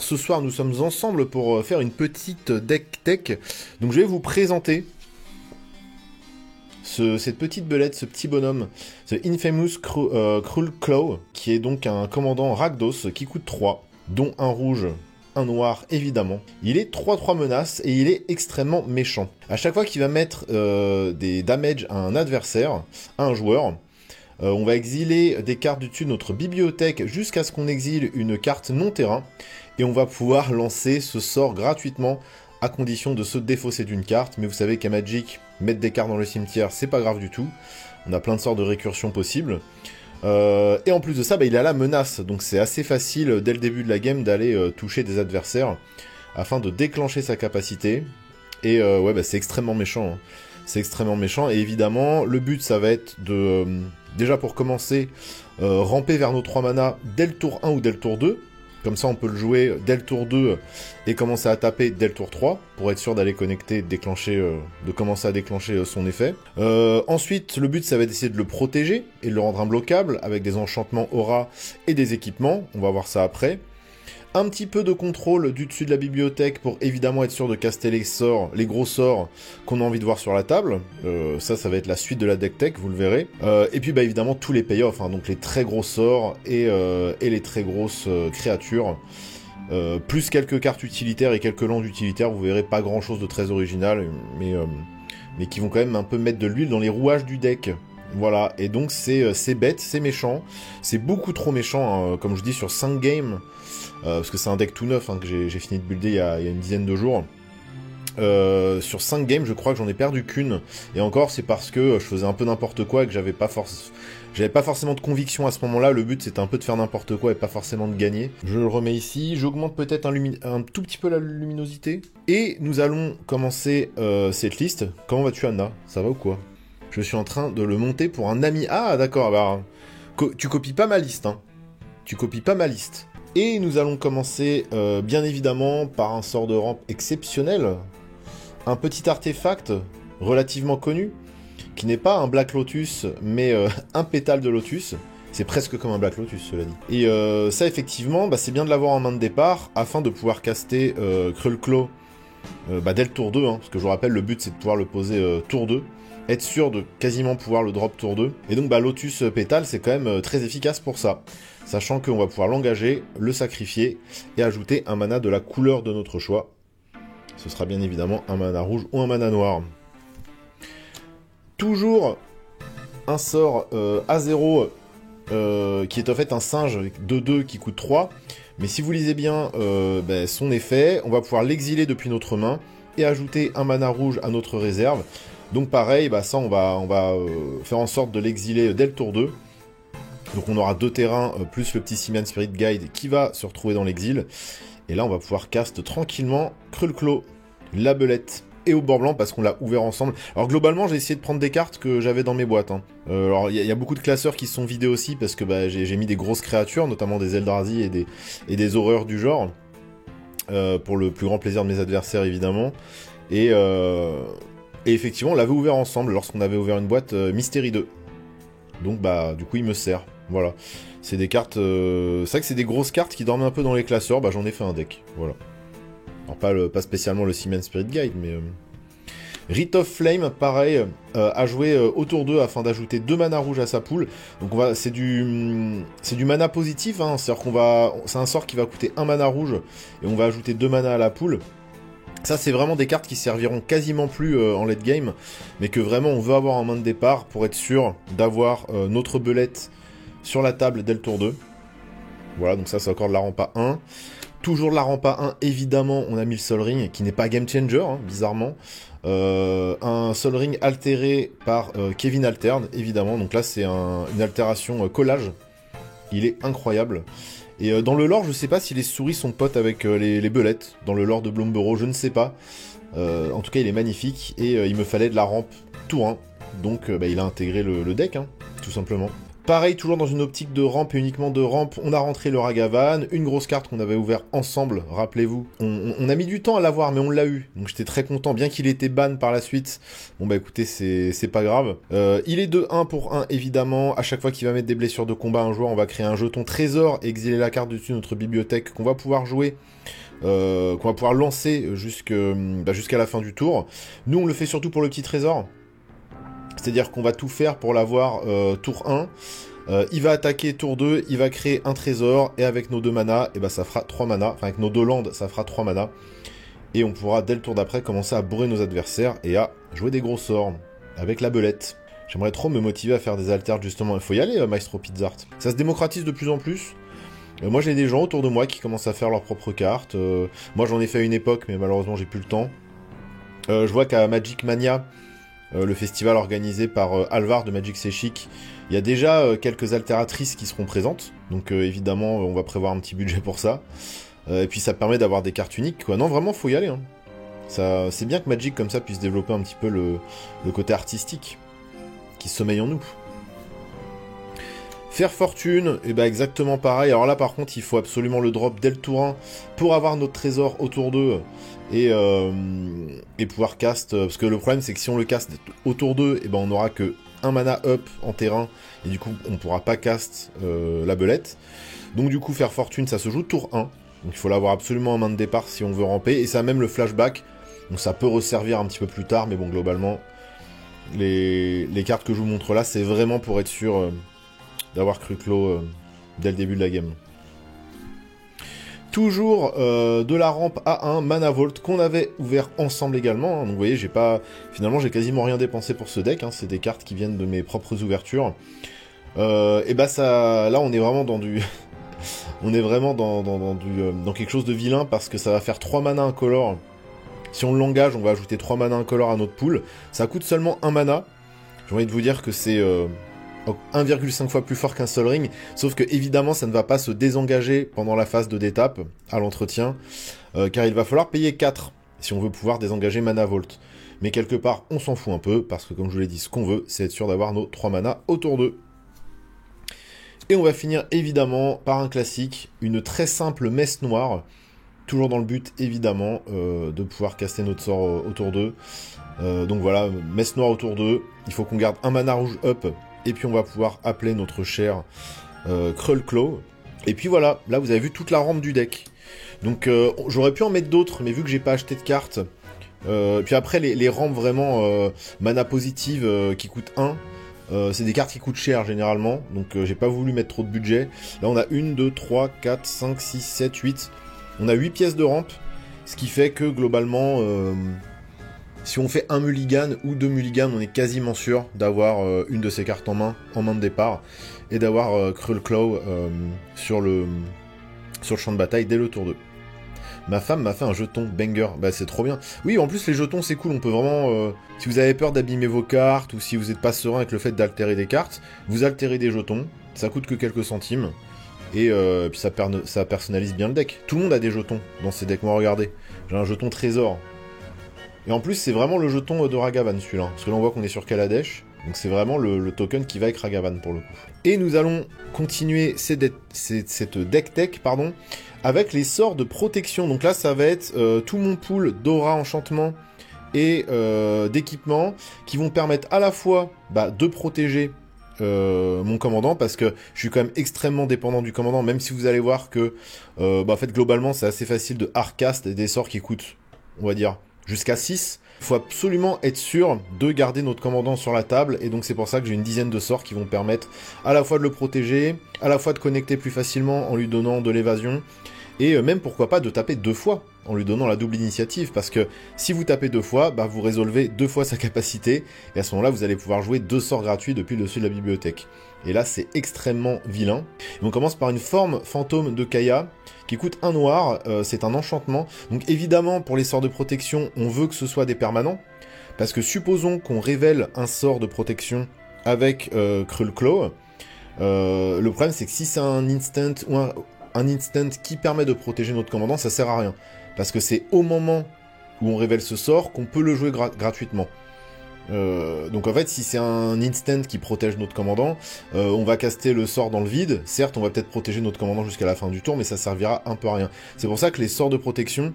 ce soir nous sommes ensemble pour faire une petite deck tech. Donc je vais vous présenter cette petite belette, ce petit bonhomme, ce Infamous Cruel Claw, qui est donc un commandant Rakdos qui coûte 3, dont un rouge, un noir évidemment. Il est 3-3 menaces et il est extrêmement méchant. À chaque fois qu'il va mettre des damages à un adversaire, à un joueur, on va exiler des cartes du dessus de notre bibliothèque jusqu'à ce qu'on exile une carte non terrain et on va pouvoir lancer ce sort gratuitement à condition de se défausser d'une carte. Mais vous savez qu'à Magic, mettre des cartes dans le cimetière, c'est pas grave du tout. On a plein de sorts de récursion possibles. Et en plus de ça, il a la menace, donc c'est assez facile dès le début de la game d'aller toucher des adversaires afin de déclencher sa capacité. Et c'est extrêmement méchant. Hein. C'est extrêmement méchant. Et évidemment, le but, ça va être de... déjà pour commencer, ramper vers nos 3 manas dès le tour 1 ou dès le tour 2. Comme ça, on peut le jouer dès le tour 2 et commencer à taper dès le tour 3 pour être sûr d'aller connecter, de commencer à déclencher son effet. Ensuite, le but, ça va être d'essayer de le protéger et de le rendre imbloquable avec des enchantements aura et des équipements. On va voir ça après. Un petit peu de contrôle du dessus de la bibliothèque pour évidemment être sûr de caster les sorts, les gros sorts qu'on a envie de voir sur la table. Ça va être la suite de la deck tech, vous le verrez. Et puis évidemment tous les payoffs, hein, donc les très gros sorts et les très grosses créatures. Plus quelques cartes utilitaires et quelques landes utilitaires, vous verrez pas grand chose de très original, mais qui vont quand même un peu mettre de l'huile dans les rouages du deck. Voilà, et donc c'est bête, c'est méchant, c'est beaucoup trop méchant, hein, comme je dis, sur 5 games, parce que c'est un deck tout neuf, hein, que j'ai fini de builder il y a une dizaine de jours. Sur 5 games, je crois que j'en ai perdu qu'une, et encore c'est parce que je faisais un peu n'importe quoi et que j'avais pas forcément de conviction à ce moment-là. Le but c'était un peu de faire n'importe quoi et pas forcément de gagner. Je le remets ici, j'augmente peut-être un tout petit peu la luminosité, et nous allons commencer cette liste. Comment vas-tu, Anna? Ça va ou quoi? Je suis en train de le monter pour un ami. Ah, d'accord, bah, tu copies pas ma liste, hein. Tu copies pas ma liste. Et nous allons commencer, bien évidemment, par un sort de rampe exceptionnel. Un petit artefact relativement connu, qui n'est pas un Black Lotus, mais un pétale de Lotus. C'est presque comme un Black Lotus, cela dit. Et ça, effectivement, c'est bien de l'avoir en main de départ, afin de pouvoir caster Cruel Claw dès le tour 2, hein, parce que je vous rappelle, le but, c'est de pouvoir le poser tour 2. Être sûr de quasiment pouvoir le drop tour 2. Et donc Lotus Pétale, c'est quand même très efficace pour ça. Sachant qu'on va pouvoir l'engager, le sacrifier et ajouter un mana de la couleur de notre choix. Ce sera bien évidemment un mana rouge ou un mana noir. Toujours un sort A0 qui est en fait un singe 2-2 qui coûte 3. Mais si vous lisez bien son effet, on va pouvoir l'exiler depuis notre main et ajouter un mana rouge à notre réserve. Donc pareil, ça on va faire en sorte de l'exiler dès le tour 2. Donc on aura 2 terrains plus le petit Simian Spirit Guide qui va se retrouver dans l'exil. Et là on va pouvoir cast tranquillement Cruel Claw, la belette et au bord blanc parce qu'on l'a ouvert ensemble. Alors globalement j'ai essayé de prendre des cartes que j'avais dans mes boîtes. Hein. Alors il y a beaucoup de classeurs qui se sont vidés aussi parce que j'ai mis des grosses créatures, notamment des Eldrazi et des horreurs du genre. Pour le plus grand plaisir de mes adversaires évidemment. Et effectivement, on l'avait ouvert ensemble lorsqu'on avait ouvert une boîte Mystery 2. Donc, du coup, il me sert. Voilà. C'est des cartes... c'est vrai que c'est des grosses cartes qui dormaient un peu dans les classeurs. J'en ai fait un deck. Voilà. Alors, pas spécialement le Simian Spirit Guide, mais... Rite of Flame, pareil, à jouer au tour 2 afin d'ajouter 2 mana rouges à sa pool. Donc, c'est du mana positif. Hein, c'est-à-dire c'est un sort qui va coûter 1 mana rouge et on va ajouter 2 mana à la pool. Ça, c'est vraiment des cartes qui serviront quasiment plus en late game, mais que vraiment on veut avoir en main de départ pour être sûr d'avoir notre belette sur la table dès le tour 2. Voilà, donc ça, c'est encore de la rampa 1. Toujours de la rampa 1, évidemment, on a mis le Sol Ring, qui n'est pas game changer, hein, bizarrement. Un Sol Ring altéré par Kevin Alterne, évidemment. Donc là, c'est une altération collage. Il est incroyable. Et dans le lore, je sais pas si les souris sont potes avec les belettes. Dans le lore de Bloomborough, je ne sais pas. En tout cas, il est magnifique. Et il me fallait de la rampe tour 1. Donc, il a intégré le deck, hein, tout simplement. Pareil, toujours dans une optique de rampe et uniquement de rampe, on a rentré le Ragavan, une grosse carte qu'on avait ouvert ensemble, rappelez-vous. On a mis du temps à l'avoir, mais on l'a eu, donc j'étais très content, bien qu'il était ban par la suite. Bon bah écoutez, c'est pas grave. Il est de 1 pour 1, évidemment. À chaque fois qu'il va mettre des blessures de combat à un joueur, on va créer un jeton trésor, exiler la carte dessus de notre bibliothèque, qu'on va pouvoir jouer, qu'on va pouvoir lancer jusqu'à la fin du tour. Nous, on le fait surtout pour le petit trésor. C'est-à-dire qu'on va tout faire pour l'avoir tour 1. Il va attaquer tour 2, il va créer un trésor, et avec nos 2 manas, et ben ça fera 3 manas. Enfin, avec nos 2 landes, ça fera 3 manas. Et on pourra, dès le tour d'après, commencer à bourrer nos adversaires et à jouer des gros sorts avec la belette. J'aimerais trop me motiver à faire des alters, justement. Il faut y aller, Maestro Pizzart. Ça se démocratise de plus en plus. Moi, j'ai des gens autour de moi qui commencent à faire leurs propres cartes. Moi, j'en ai fait à une époque, mais malheureusement, j'ai plus le temps. Je vois qu'à Magic Mania, le festival organisé par Alvar de Magic C'est Chic, il y a déjà quelques altératrices qui seront présentes. Donc évidemment, on va prévoir un petit budget pour ça. Et puis ça permet d'avoir des cartes uniques, quoi. Non, vraiment, faut y aller. Hein. C'est bien que Magic, comme ça, puisse développer un petit peu le côté artistique qui sommeille en nous. Faire fortune, et bah exactement pareil. Alors là, par contre, il faut absolument le drop dès le tour 1 pour avoir notre trésor au tour 2 et pouvoir cast. Parce que le problème, c'est que si on le cast au tour 2, et ben on n'aura que un mana up en terrain, et du coup, on pourra pas cast la belette. Donc du coup, faire fortune, ça se joue tour 1. Donc il faut l'avoir absolument en main de départ si on veut ramper. Et ça a même le flashback. Donc ça peut resservir un petit peu plus tard. Mais bon, globalement, les cartes que je vous montre là, c'est vraiment pour être sûr d'avoir Cruclo dès le début de la game. Toujours de la rampe A1, Mana Vault, qu'on avait ouvert ensemble également. Hein. Donc vous voyez, finalement, j'ai quasiment rien dépensé pour ce deck. Hein. C'est des cartes qui viennent de mes propres ouvertures. Et bah ça, là, on est vraiment dans du... on est vraiment dans quelque chose de vilain parce que ça va faire 3 mana incolores. Si on l'engage, on va ajouter 3 mana incolores à notre pool. Ça coûte seulement 1 mana. J'ai envie de vous dire que c'est 1,5 fois plus fort qu'un Sol Ring. Sauf que évidemment, ça ne va pas se désengager pendant la phase de d'étape à l'entretien. Car il va falloir payer 4 si on veut pouvoir désengager Mana Vault. Mais quelque part, on s'en fout un peu parce que comme je vous l'ai dit, ce qu'on veut, c'est être sûr d'avoir nos 3 mana autour d'eux. Et on va finir évidemment par un classique, une très simple messe noire, toujours dans le but évidemment de pouvoir caster notre sort autour d'eux. Donc voilà, messe noire autour d'eux, il faut qu'on garde un mana rouge up, et puis on va pouvoir appeler notre cher Crullclaw. Et puis voilà, là vous avez vu toute la rampe du deck. Donc j'aurais pu en mettre d'autres, mais vu que j'ai pas acheté de cartes, puis après les rampes vraiment mana positive qui coûtent 1, c'est des cartes qui coûtent cher généralement, donc j'ai pas voulu mettre trop de budget. Là on a 1, 2, 3, 4, 5, 6, 7, 8. On a 8 pièces de rampe, ce qui fait que globalement, si on fait un mulligan ou 2 mulligans, on est quasiment sûr d'avoir une de ces cartes en main de départ, et d'avoir Crullclaw sur le champ de bataille dès le tour 2. Ma femme m'a fait un jeton banger, bah c'est trop bien. Oui, en plus les jetons c'est cool, on peut vraiment... si vous avez peur d'abîmer vos cartes, ou si vous n'êtes pas serein avec le fait d'altérer des cartes, vous altérez des jetons, ça coûte que quelques centimes, et puis ça personnalise bien le deck. Tout le monde a des jetons dans ces decks, moi regardez, j'ai un jeton trésor. Et en plus c'est vraiment le jeton de Ragavan celui-là, parce que là on voit qu'on est sur Kaladesh, donc c'est vraiment le token qui va avec Ragavan pour le coup. Et nous allons continuer cette deck tech, pardon, avec les sorts de protection. Donc là, ça va être tout mon pool d'aura, enchantement et d'équipement qui vont permettre à la fois de protéger mon commandant, parce que je suis quand même extrêmement dépendant du commandant, même si vous allez voir que en fait, globalement, c'est assez facile de hardcast des sorts qui coûtent, on va dire, jusqu'à 6. Il faut absolument être sûr de garder notre commandant sur la table, et donc c'est pour ça que j'ai une dizaine de sorts qui vont permettre à la fois de le protéger, à la fois de connecter plus facilement en lui donnant de l'évasion, et même pourquoi pas de taper 2 fois en lui donnant la double initiative, parce que si vous tapez 2 fois, vous résolvez 2 fois sa capacité, et à ce moment-là vous allez pouvoir jouer 2 sorts gratuits depuis le dessus de la bibliothèque. Et là c'est extrêmement vilain. Et on commence par une forme fantôme de Kaya, qui coûte 1 noir, c'est un enchantement. Donc évidemment, pour les sorts de protection, on veut que ce soit des permanents, parce que supposons qu'on révèle un sort de protection avec Crullclaw, le problème c'est que si c'est un instant ou un instant qui permet de protéger notre commandant, ça sert à rien, parce que c'est au moment où on révèle ce sort qu'on peut le jouer gratuitement. Donc en fait, si c'est un instant qui protège notre commandant, on va caster le sort dans le vide. Certes, on va peut-être protéger notre commandant jusqu'à la fin du tour, mais ça servira un peu à rien. C'est pour ça que les sorts de protection,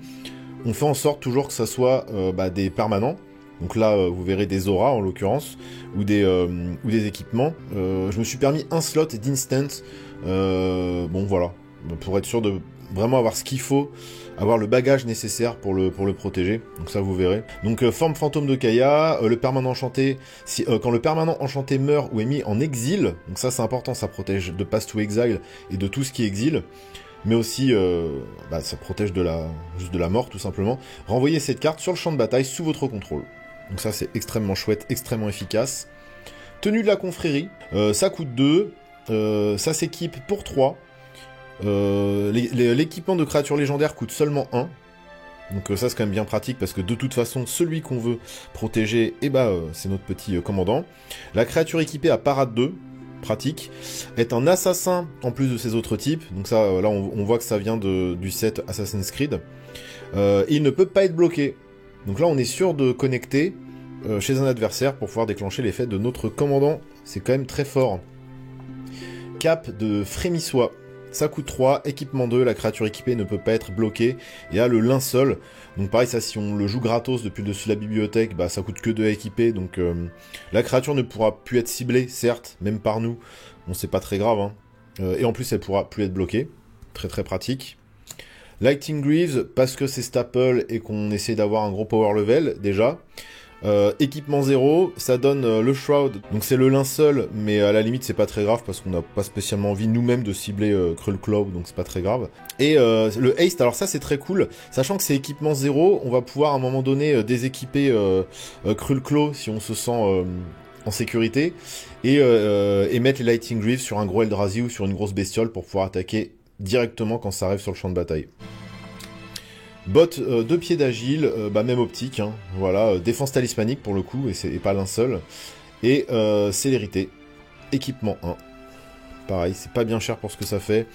on fait en sorte toujours que ça soit des permanents. Donc là, vous verrez des auras en l'occurrence, ou des équipements. Je me suis permis un slot d'instant. Bon voilà, pour être sûr de vraiment avoir ce qu'il faut, avoir le bagage nécessaire pour le protéger, donc ça vous verrez. Donc forme fantôme de Kaya, le permanent enchanté, quand le permanent enchanté meurt ou est mis en exil, donc ça c'est important, ça protège de Pass to Exile et de tout ce qui exile, mais aussi ça protège juste de la mort tout simplement. Renvoyez cette carte sur le champ de bataille sous votre contrôle. Donc ça c'est extrêmement chouette, extrêmement efficace. Tenue de la confrérie, ça coûte 2, ça s'équipe pour 3. L'équipement de créatures légendaires coûte seulement 1. Donc ça c'est quand même bien pratique parce que de toute façon celui qu'on veut protéger, c'est notre petit commandant. La créature équipée à parade 2, pratique, est un assassin en plus de ses autres types. Donc ça là on voit que ça vient du set Assassin's Creed. Il ne peut pas être bloqué. Donc là on est sûr de connecter chez un adversaire pour pouvoir déclencher l'effet de notre commandant. C'est quand même très fort. Cap de Frémissois. Ça coûte 3, équipement 2, la créature équipée ne peut pas être bloquée, et a le linceul. Donc pareil, ça si on le joue gratos depuis le dessus de la bibliothèque, ça coûte que 2 à équiper, donc la créature ne pourra plus être ciblée, certes, même par nous, bon c'est pas très grave, hein. Et en plus elle pourra plus être bloquée, très très pratique. Lighting Greaves, parce que c'est staple et qu'on essaie d'avoir un gros power level, déjà. Équipement 0, ça donne le Shroud, donc c'est le linceul, mais à la limite c'est pas très grave parce qu'on n'a pas spécialement envie nous-mêmes de cibler Krullclaw, donc c'est pas très grave. Et le Haste, alors ça c'est très cool, sachant que c'est équipement 0, on va pouvoir à un moment donné déséquiper Krullclaw si on se sent en sécurité, et mettre les Lighting Greaves sur un gros Eldrazi ou sur une grosse bestiole pour pouvoir attaquer directement quand ça arrive sur le champ de bataille. Bot 2 pieds d'agile, même optique, hein, voilà, défense talismanique pour le coup, et pas l'un seul. Et célérité, équipement 1. Pareil, c'est pas bien cher pour ce que ça fait.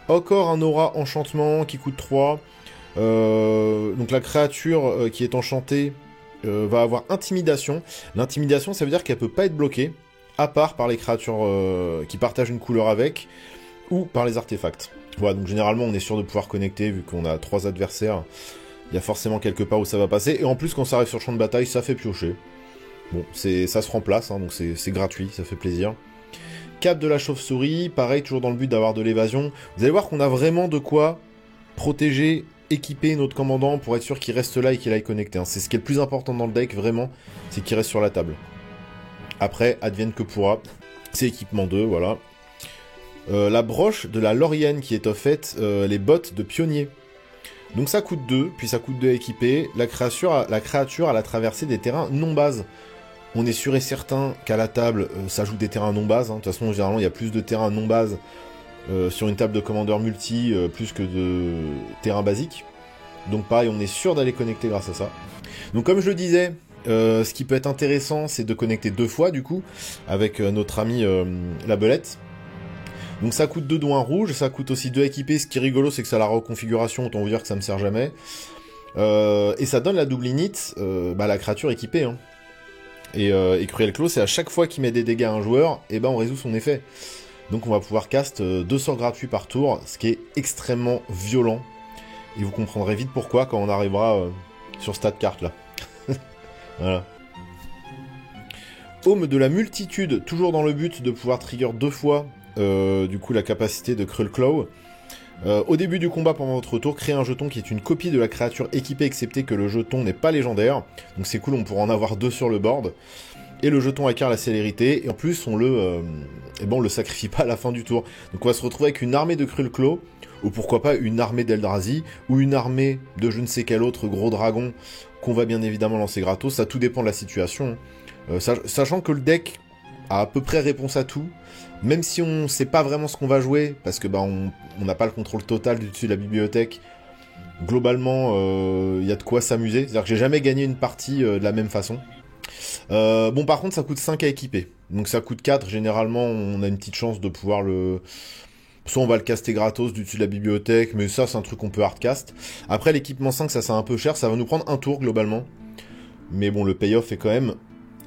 Encore un aura enchantement qui coûte 3. Donc la créature qui est enchantée va avoir intimidation. L'intimidation, ça veut dire qu'elle peut pas être bloquée, à part par les créatures qui partagent une couleur avec, ou par les artefacts. Voilà, donc généralement on est sûr de pouvoir connecter, vu qu'on a 3 adversaires, il y a forcément quelque part où ça va passer, et en plus quand ça arrive sur le champ de bataille, ça fait piocher. Bon, ça se remplace, hein, donc c'est gratuit, ça fait plaisir. Cap de la chauve-souris, pareil, toujours dans le but d'avoir de l'évasion. Vous allez voir qu'on a vraiment de quoi protéger, équiper notre commandant pour être sûr qu'il reste là et qu'il aille connecter. Hein. C'est ce qui est le plus important dans le deck, vraiment, c'est qu'il reste sur la table. Après, advienne que pourra, c'est équipement 2, voilà. La broche de la Laurienne qui est en fait les bottes de pionnier. Donc ça coûte 2, puis ça coûte 2 à équiper. La créature a la traversée des terrains non-base. On est sûr et certain qu'à la table, ça joue des terrains non-base. Hein. De toute façon, généralement, il y a plus de terrains non-base sur une table de commandeur multi, plus que de terrains basiques. Donc pareil, on est sûr d'aller connecter grâce à ça. Donc comme je le disais, ce qui peut être intéressant, c'est de connecter 2 fois, du coup, avec notre ami la belette. Donc ça coûte 2 doigts rouges, ça coûte aussi 2 équipés. Ce qui est rigolo, c'est que ça a la reconfiguration, autant vous dire que ça me sert jamais. Et ça donne la double init, la créature équipée. Hein. Et Cruel Claw, c'est à chaque fois qu'il met des dégâts à un joueur, on résout son effet. Donc on va pouvoir cast 2 sorts gratuits par tour, ce qui est extrêmement violent. Et vous comprendrez vite pourquoi quand on arrivera sur cette carte là. Voilà. Aume de la multitude, toujours dans le but de pouvoir trigger 2 fois du coup la capacité de Krullclaw. Au début du combat pendant votre tour, créez un jeton qui est une copie de la créature équipée, excepté que le jeton n'est pas légendaire. Donc c'est cool, on pourra en avoir 2 sur le board. Et le jeton acquiert la célérité, et en plus on le sacrifie pas à la fin du tour. Donc on va se retrouver avec une armée de Krullclaw, ou pourquoi pas une armée d'Eldrazi, ou une armée de je ne sais quel autre gros dragon qu'on va bien évidemment lancer gratos. Ça tout dépend de la situation. Sachant que le deck a à peu près réponse à tout, même si on sait pas vraiment ce qu'on va jouer, parce que on n'a pas le contrôle total du dessus de la bibliothèque, globalement il y a de quoi s'amuser. C'est-à-dire que j'ai jamais gagné une partie de la même façon. Bon par contre ça coûte 5 à équiper, donc ça coûte 4, généralement on a une petite chance de pouvoir le... Soit on va le caster gratos du dessus de la bibliothèque, mais ça c'est un truc qu'on peut hardcast. Après l'équipement 5 ça c'est un peu cher, ça va nous prendre un tour globalement. Mais bon le payoff est quand même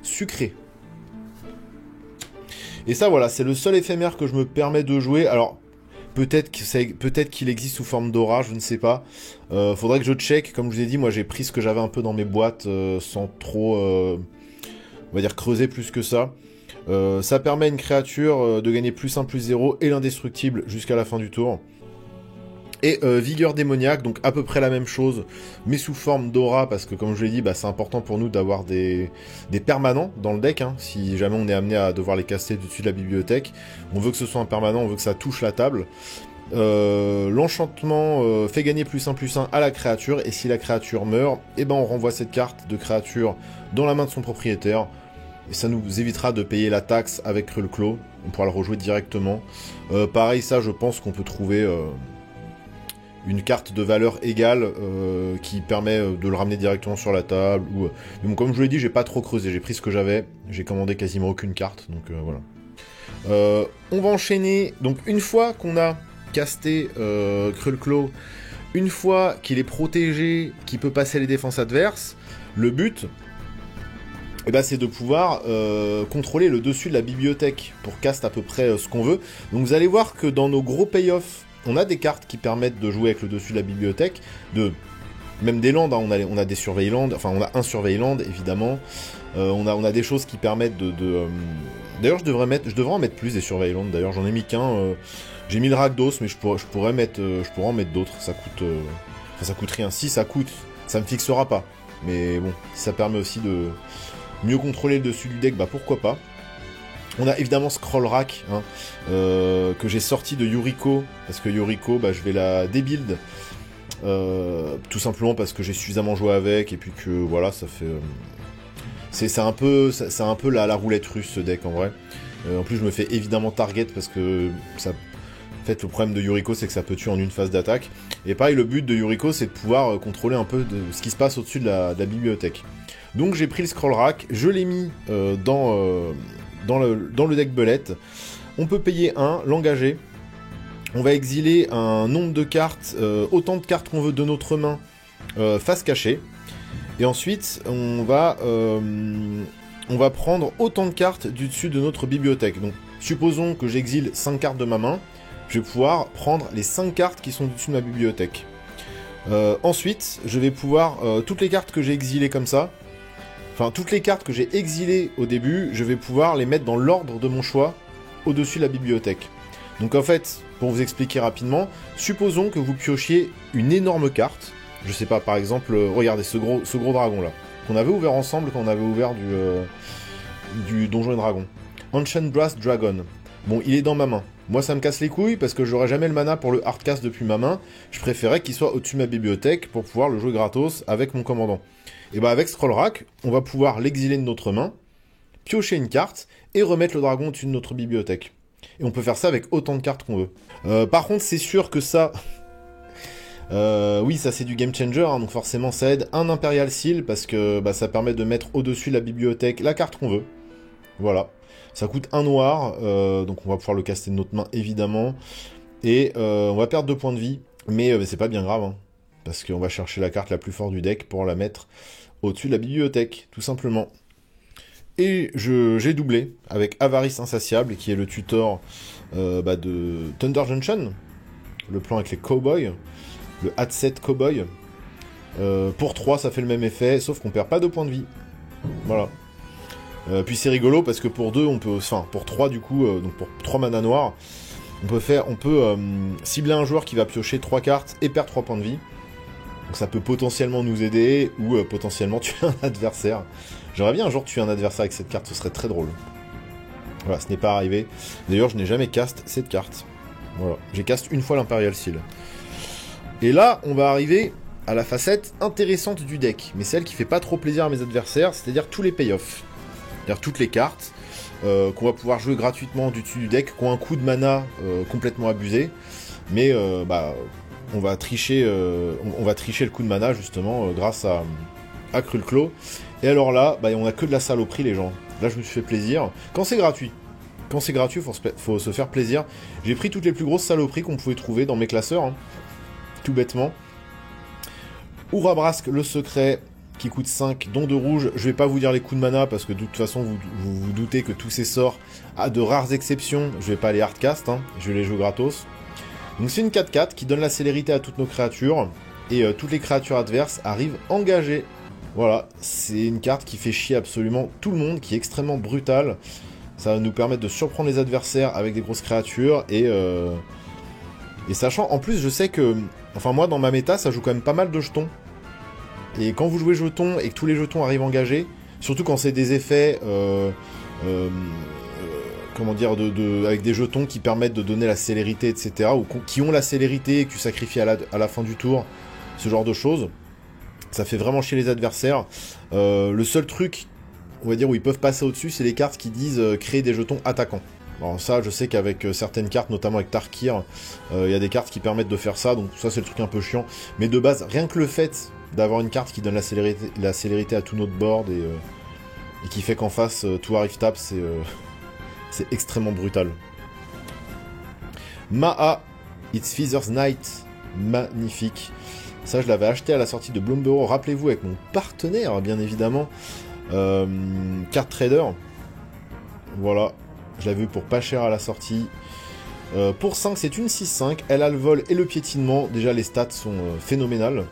sucré. Et ça, voilà, c'est le seul éphémère que je me permets de jouer. Alors, peut-être qu'il existe sous forme d'aura, je ne sais pas. Faudrait que je check. Comme je vous ai dit, moi, j'ai pris ce que j'avais un peu dans mes boîtes sans trop, on va dire, creuser plus que ça. Ça permet à une créature de gagner +1, +0 et l'indestructible jusqu'à la fin du tour. Et vigueur démoniaque, donc à peu près la même chose, mais sous forme d'aura, parce que comme je l'ai dit, bah, c'est important pour nous d'avoir des permanents dans le deck, hein, si jamais on est amené à devoir les caster dessus de la bibliothèque. On veut que ce soit un permanent, on veut que ça touche la table. L'enchantement fait gagner +1/+1 à la créature, et si la créature meurt, eh ben on renvoie cette carte de créature dans la main de son propriétaire, et ça nous évitera de payer la taxe avec Krul-Claw, on pourra le rejouer directement. Pareil, ça je pense qu'on peut trouver une carte de valeur égale qui permet de le ramener directement sur la table. Ou, mais bon, comme je vous l'ai dit, j'ai pas trop creusé, j'ai pris ce que j'avais, j'ai commandé quasiment aucune carte, donc voilà. On va enchaîner, donc une fois qu'on a casté Krul-Claw, une fois qu'il est protégé, qu'il peut passer les défenses adverses, le but, eh ben, c'est de pouvoir contrôler le dessus de la bibliothèque pour cast à peu près ce qu'on veut. Donc vous allez voir que dans nos gros payoffs, on a des cartes qui permettent de jouer avec le dessus de la bibliothèque, même des landes, hein, on a des surveillands, enfin on a un surveillant évidemment, on a des choses qui permettent D'ailleurs je devrais en mettre plus des surveillants, d'ailleurs j'en ai mis qu'un, j'ai mis le Rakdos, mais je pourrais en mettre d'autres, ça coûte rien, si ça coûte, ça me fixera pas, mais bon, si ça permet aussi de mieux contrôler le dessus du deck, bah pourquoi pas. On a évidemment Scroll Rack, hein, que j'ai sorti de Yuriko, parce que Yuriko, bah, je vais la débuild, tout simplement parce que j'ai suffisamment joué avec, et puis que voilà, ça fait... c'est un peu la roulette russe ce deck en vrai. En plus je me fais évidemment target parce que ça... En fait le problème de Yuriko c'est que ça peut tuer en une phase d'attaque. Et pareil, le but de Yuriko c'est de pouvoir contrôler un peu de ce qui se passe au-dessus de la bibliothèque. Donc j'ai pris le Scroll Rack, je l'ai mis dans le deck belette. On peut payer 1, l'engager. On va exiler un nombre de cartes, autant de cartes qu'on veut de notre main, face cachée. Et ensuite, on va prendre autant de cartes du dessus de notre bibliothèque. Donc, supposons que j'exile 5 cartes de ma main, je vais pouvoir prendre les 5 cartes qui sont dessus de ma bibliothèque. Ensuite, je vais pouvoir, toutes les cartes que j'ai exilées comme ça, enfin, toutes les cartes que j'ai exilées au début, je vais pouvoir les mettre dans l'ordre de mon choix, au-dessus de la bibliothèque. Donc en fait, pour vous expliquer rapidement, supposons que vous piochiez une énorme carte. Je sais pas, par exemple, regardez ce gros dragon là, qu'on avait ouvert ensemble quand on avait ouvert du Donjon et Dragon. Ancient Brass Dragon. Bon, il est dans ma main. Moi, ça me casse les couilles parce que j'aurais jamais le mana pour le hardcast depuis ma main. Je préférais qu'il soit au-dessus de ma bibliothèque pour pouvoir le jouer gratos avec mon commandant. Et bah avec Scroll Rack, on va pouvoir l'exiler de notre main, piocher une carte et remettre le dragon au-dessus de notre bibliothèque. Et on peut faire ça avec autant de cartes qu'on veut. Par contre, c'est sûr que ça... oui, ça c'est du game changer, hein, donc forcément ça aide. Un Imperial Seal, parce que bah, ça permet de mettre au-dessus de la bibliothèque la carte qu'on veut. Voilà. Ça coûte 1 noir, donc on va pouvoir le caster de notre main, évidemment. Et on va perdre 2 points de vie, mais c'est pas bien grave, hein, parce qu'on va chercher la carte la plus forte du deck pour la mettre au-dessus de la bibliothèque, tout simplement. Et j'ai doublé avec Avarice Insatiable, qui est le tutor de Thunder Junction, le plan avec les cowboys, le Hatset Cowboy. Pour 3, ça fait le même effet, sauf qu'on perd pas 2 points de vie. Voilà. Puis c'est rigolo, parce que pour 2, on peut... Enfin, pour 3, du coup, donc pour 3 mana noirs, on peut cibler un joueur qui va piocher 3 cartes et perdre 3 points de vie. Donc ça peut potentiellement nous aider, ou potentiellement tuer un adversaire. J'aimerais bien un jour tuer un adversaire avec cette carte, ce serait très drôle. Voilà, ce n'est pas arrivé. D'ailleurs, je n'ai jamais cast cette carte. Voilà, j'ai cast une fois l'Imperial Seal. Et là, on va arriver à la facette intéressante du deck, mais celle qui fait pas trop plaisir à mes adversaires, c'est-à-dire tous les payoffs. C'est-à-dire toutes les cartes qu'on va pouvoir jouer gratuitement du dessus du deck, qui ont un coût de mana complètement abusé, mais on va tricher le coup de mana justement grâce à Krul-Claw. Et alors là, on a que de la saloperie les gens. Là je me suis fait plaisir. Quand c'est gratuit, faut se faire plaisir. J'ai pris toutes les plus grosses saloperies qu'on pouvait trouver dans mes classeurs, hein, tout bêtement. Urabrask le secret, qui coûtent 5, dont 2 rouges. Je vais pas vous dire les coups de mana, parce que de toute façon, vous doutez que tous ces sorts, à de rares exceptions, je vais pas les hardcast, hein, je vais les jouer gratos. Donc c'est une 4/4 qui donne la célérité à toutes nos créatures, et toutes les créatures adverses arrivent engagées. Voilà, c'est une carte qui fait chier absolument tout le monde, qui est extrêmement brutale. Ça va nous permettre de surprendre les adversaires avec des grosses créatures, et sachant, en plus, je sais que... Enfin, moi, dans ma méta, ça joue quand même pas mal de jetons. Et quand vous jouez jetons, et que tous les jetons arrivent engagés, surtout quand c'est des effets... comment dire, avec des jetons qui permettent de donner la célérité, etc., ou qui ont la célérité et que tu sacrifies à la fin du tour, ce genre de choses, ça fait vraiment chier les adversaires. Le seul truc, on va dire, où ils peuvent passer au-dessus, c'est les cartes qui disent créer des jetons attaquants. Alors ça, je sais qu'avec certaines cartes, notamment avec Tarkir, il y a des cartes qui permettent de faire ça, donc ça c'est le truc un peu chiant. Mais de base, rien que le fait d'avoir une carte qui donne la célérité à tout notre board et qui fait qu'en face, tout arrive tap, c'est extrêmement brutal. Maa, It's Feather's Night, magnifique. Ça, je l'avais acheté à la sortie de Bloomberg, rappelez-vous, avec mon partenaire, bien évidemment, Card Trader. Voilà, je l'avais vu pour pas cher à la sortie. Pour 5, c'est une 6/5, elle a le vol et le piétinement, déjà les stats sont phénoménales.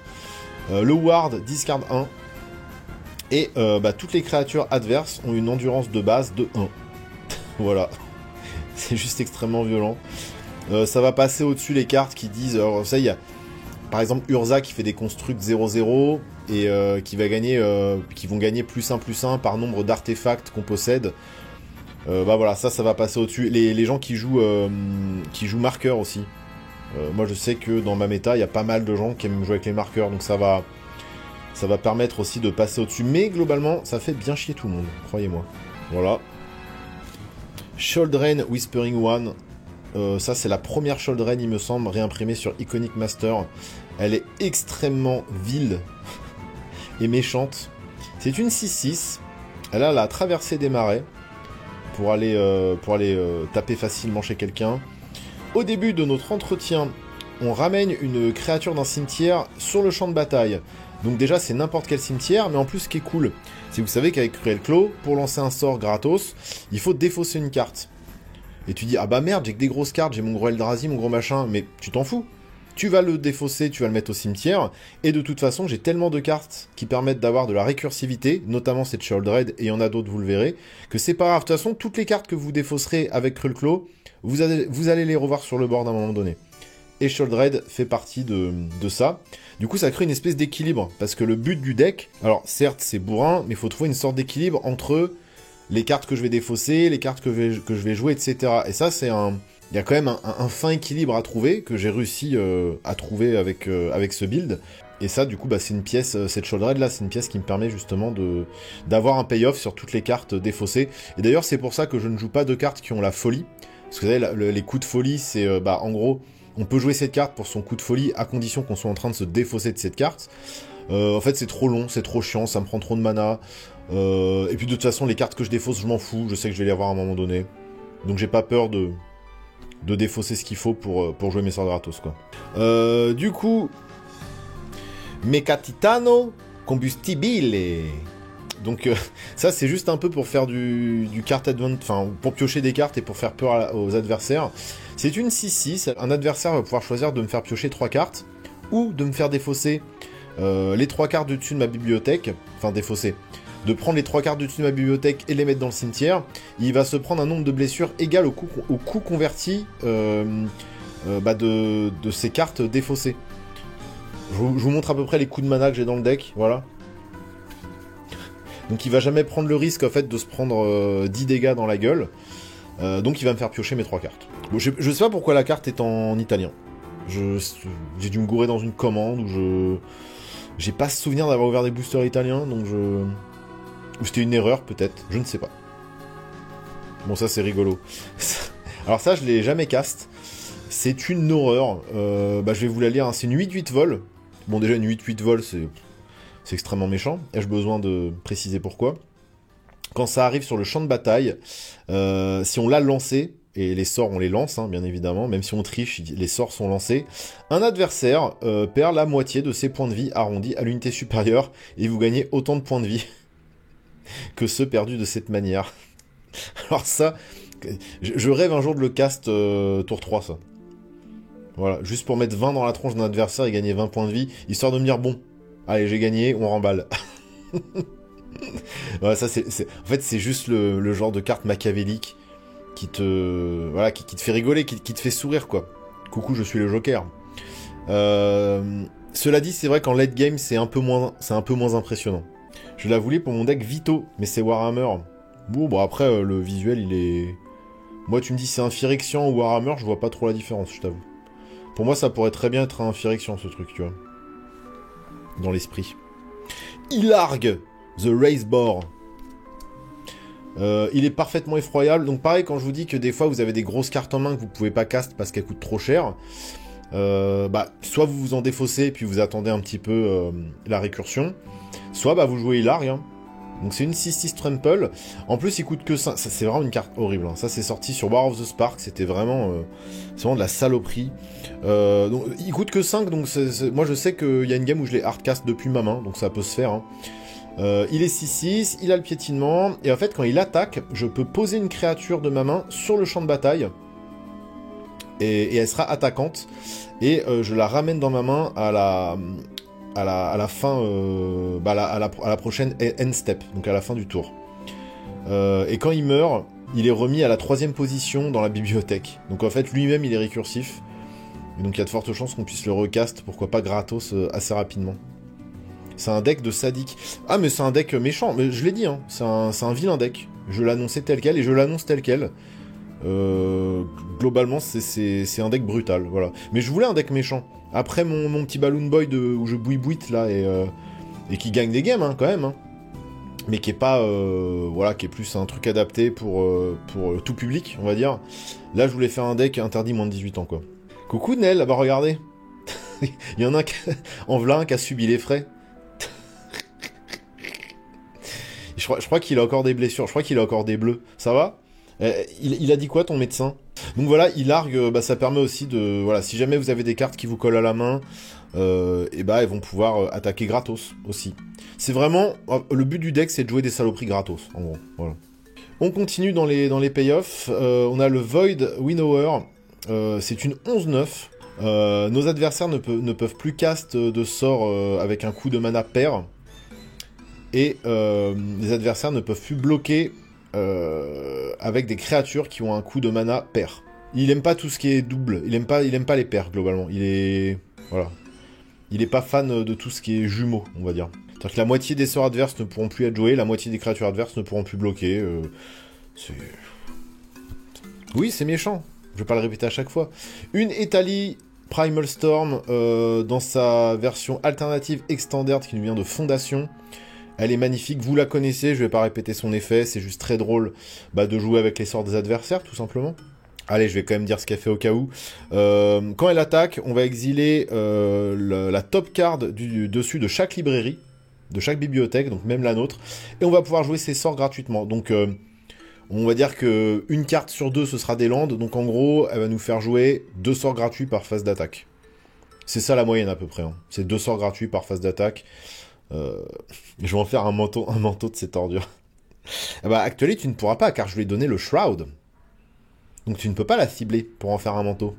Le Ward, discard 1. Et toutes les créatures adverses ont une endurance de base de 1. Voilà, c'est juste extrêmement violent. Ça va passer au-dessus les cartes qui disent... Alors, ça, il y a par exemple Urza qui fait des constructs 0/0 et qui vont gagner +1/+1 par nombre d'artefacts qu'on possède. Voilà, ça va passer au-dessus. Les gens qui jouent marqueurs aussi. Moi je sais que dans ma méta, il y a pas mal de gens qui aiment jouer avec les marqueurs, donc ça va permettre aussi de passer au-dessus. Mais globalement, ça fait bien chier tout le monde, croyez-moi. Voilà. Children Whispering One. Ça, c'est la première Children, il me semble, réimprimée sur Iconic Master. Elle est extrêmement vile et méchante. C'est une 6/6. Elle a la traversée des marais pour aller taper facilement chez quelqu'un. Au début de notre entretien, on ramène une créature d'un cimetière sur le champ de bataille. Donc déjà, c'est n'importe quel cimetière, mais en plus, ce qui est cool, c'est que vous savez qu'avec Cruel Claw, pour lancer un sort gratos, il faut défausser une carte. Et tu dis, ah bah merde, j'ai que des grosses cartes, j'ai mon gros Eldrazi, mon gros machin, mais tu t'en fous. Tu vas le défausser, tu vas le mettre au cimetière, et de toute façon, j'ai tellement de cartes qui permettent d'avoir de la récursivité, notamment cette Sheoldred, et il y en a d'autres, vous le verrez, que c'est pas grave. De toute façon, toutes les cartes que vous défausserez avec Cruel Claw, vous allez les revoir sur le board à un moment donné. Et Sheoldred fait partie de ça. Du coup, ça crée une espèce d'équilibre, parce que le but du deck, alors certes, c'est bourrin, mais il faut trouver une sorte d'équilibre entre les cartes que je vais défausser, les cartes que je vais jouer, etc. Et ça, il y a quand même un fin équilibre à trouver, que j'ai réussi à trouver avec ce build. Et ça, du coup, c'est une pièce, cette Sheoldred là, c'est une pièce qui me permet justement d'avoir un payoff sur toutes les cartes défaussées. Et d'ailleurs, c'est pour ça que je ne joue pas de cartes qui ont la folie. Parce que vous savez, les coups de folie, c'est, en gros, on peut jouer cette carte pour son coup de folie, à condition qu'on soit en train de se défausser de cette carte. En fait, c'est trop long, c'est trop chiant, ça me prend trop de mana. Et puis de toute façon, les cartes que je défausse, je m'en fous, je sais que je vais les avoir à un moment donné. Donc j'ai pas peur de défausser ce qu'il faut pour jouer mes sorts gratos, quoi. Du coup, Mecatitano Combustibile. Donc ça, c'est juste un peu pour faire du card advantage, enfin pour piocher des cartes et pour faire peur aux adversaires. C'est une 6/6, un adversaire va pouvoir choisir de me faire piocher 3 cartes, ou de me faire défausser les 3 cartes du dessus de ma bibliothèque, enfin défausser, de prendre les 3 cartes du dessus de ma bibliothèque et les mettre dans le cimetière. Il va se prendre un nombre de blessures égal au coût converti de ces cartes défaussées. Je vous montre à peu près les coups de mana que j'ai dans le deck, voilà. Donc il va jamais prendre le risque en fait de se prendre 10 dégâts dans la gueule. Donc il va me faire piocher mes 3 cartes. Bon, je sais pas pourquoi la carte est en italien. J'ai dû me gourer dans une commande où j'ai pas ce souvenir d'avoir ouvert des boosters italiens, donc ou c'était une erreur peut-être, je ne sais pas. Bon, ça c'est rigolo. Alors ça je l'ai jamais cast. C'est une horreur. Je vais vous la lire, hein. C'est une 8/8 vol. Bon, déjà une 8/8 vol c'est extrêmement méchant. Ai-je besoin de préciser pourquoi? Quand ça arrive sur le champ de bataille, si on l'a lancé, et les sorts on les lance, hein, bien évidemment, même si on triche, les sorts sont lancés. Un adversaire perd la moitié de ses points de vie arrondis à l'unité supérieure, et vous gagnez autant de points de vie que ceux perdus de cette manière. Alors ça, je rêve un jour de le cast tour 3, ça. Voilà, juste pour mettre 20 dans la tronche d'un adversaire et gagner 20 points de vie, histoire de me dire, bon, allez, j'ai gagné, on remballe. Ouais, ça, en fait, c'est juste le genre de carte machiavélique qui te, voilà, qui te fait rigoler, qui te fait sourire, quoi. Coucou, je suis le Joker. Cela dit, c'est vrai qu'en late game, c'est un peu moins impressionnant. Je la voulais pour mon deck Vito, mais c'est Warhammer. Bon, après, le visuel, il est... Moi, tu me dis c'est un Phyrexian ou Warhammer, je vois pas trop la différence, je t'avoue. Pour moi, ça pourrait très bien être un Phyrexian, ce truc, tu vois. Dans l'esprit. Ilarg, The Razebore. Il est parfaitement effroyable. Donc pareil, quand je vous dis que des fois, vous avez des grosses cartes en main que vous pouvez pas cast parce qu'elles coûtent trop cher, soit vous vous en défaussez, puis vous attendez un petit peu la récursion, soit vous jouez Ilarg, hein. Donc c'est une 6-6 Trample. En plus, il coûte que 5. Ça, c'est vraiment une carte horrible, hein. Ça, c'est sorti sur War of the Spark. C'était vraiment, de la saloperie. Donc, il coûte que 5. Donc moi, je sais qu'il y a une game où je l'ai hardcast depuis ma main. Donc ça peut se faire, hein. Il est 6-6. Il a le piétinement. Et en fait, quand il attaque, je peux poser une créature de ma main sur le champ de bataille. Et elle sera attaquante. Et je la ramène dans ma main à la fin, à la prochaine end step, donc à la fin du tour. Et quand il meurt, il est remis à la 3e position dans la bibliothèque. Donc en fait, lui-même, il est récursif. Et donc il y a de fortes chances qu'on puisse le recast, pourquoi pas gratos, assez rapidement. C'est un deck de sadique. Ah, mais c'est un deck méchant, mais je l'ai dit, hein, c'est un vilain deck. Je l'annonçais tel quel, et je l'annonce tel quel. Globalement, c'est un deck brutal, voilà. Mais je voulais un deck méchant. Après mon petit Balloon Boy où je bouille-bouite, là, et qui gagne des games, hein, quand même, hein. Mais qui est pas, qui est plus un truc adapté pour tout public, on va dire. Là, je voulais faire un deck interdit moins de 18 ans, quoi. Coucou Nel, bah regardez. Il y en a en v'là un qui a subi les frais. Je crois qu'il a encore des blessures, je crois qu'il a encore des bleus. Ça va? Il a dit quoi, ton médecin? Donc voilà, Ilarg, ça permet aussi de... Voilà, si jamais vous avez des cartes qui vous collent à la main, elles vont pouvoir attaquer gratos aussi. C'est vraiment... Le but du deck, c'est de jouer des saloperies gratos, en gros. Voilà. On continue dans les payoffs. On a le Void Winnower. C'est une 11-9. Nos adversaires ne peuvent plus cast de sorts avec un coût de mana pair. Et les adversaires ne peuvent plus bloquer avec des créatures qui ont un coût de mana pair. Il aime pas tout ce qui est double. Il aime pas les pairs, globalement. Il est pas fan de tout ce qui est jumeaux, on va dire. C'est-à-dire que la moitié des sorts adverses ne pourront plus être joués, la moitié des créatures adverses ne pourront plus bloquer. Oui, c'est méchant. Je vais pas le répéter à chaque fois. Une Etalie Primal Storm dans sa version alternative extended qui nous vient de Fondation. Elle est magnifique, vous la connaissez, je vais pas répéter son effet, c'est juste très drôle de jouer avec les sorts des adversaires, tout simplement. Allez, je vais quand même dire ce qu'elle fait au cas où. Quand elle attaque, on va exiler la top card du dessus de chaque librairie, de chaque bibliothèque, donc même la nôtre, et on va pouvoir jouer ses sorts gratuitement. Donc, on va dire que une carte sur 2, ce sera des landes, donc en gros, elle va nous faire jouer 2 sorts gratuits par phase d'attaque. C'est ça la moyenne à peu près, hein. C'est 2 sorts gratuits par phase d'attaque. Je vais en faire un manteau de cette ordure. Actuellement, tu ne pourras pas, car je lui ai donné le Shroud. Donc tu ne peux pas la cibler pour en faire un manteau.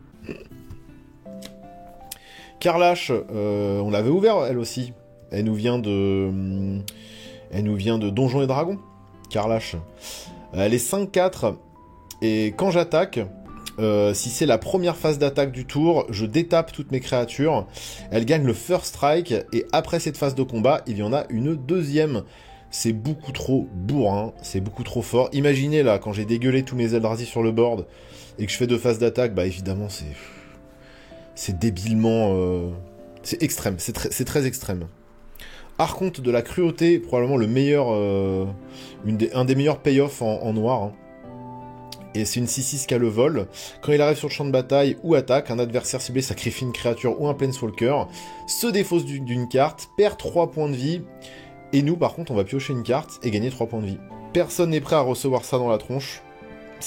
Karlash, on l'avait ouvert elle aussi. Elle nous vient de Donjons et Dragons. Karlash. Elle est 5-4. Et quand j'attaque, si c'est la première phase d'attaque du tour, je détape toutes mes créatures. Elle gagne le first strike. Et après cette phase de combat, il y en a une deuxième. C'est beaucoup trop bourrin, c'est beaucoup trop fort. Imaginez là, quand j'ai dégueulé tous mes Eldrazi sur le board et que je fais 2 phases d'attaque, évidemment c'est débilement... c'est extrême, c'est très extrême. Archonte de la cruauté, probablement le meilleur... un des meilleurs payoffs en noir. Hein. Et c'est une 6-6 qui a le vol. Quand il arrive sur le champ de bataille ou attaque, un adversaire ciblé sacrifie une créature ou un planeswalker, se défausse d'une carte, perd 3 points de vie... Et nous, par contre, on va piocher une carte et gagner 3 points de vie. Personne n'est prêt à recevoir ça dans la tronche.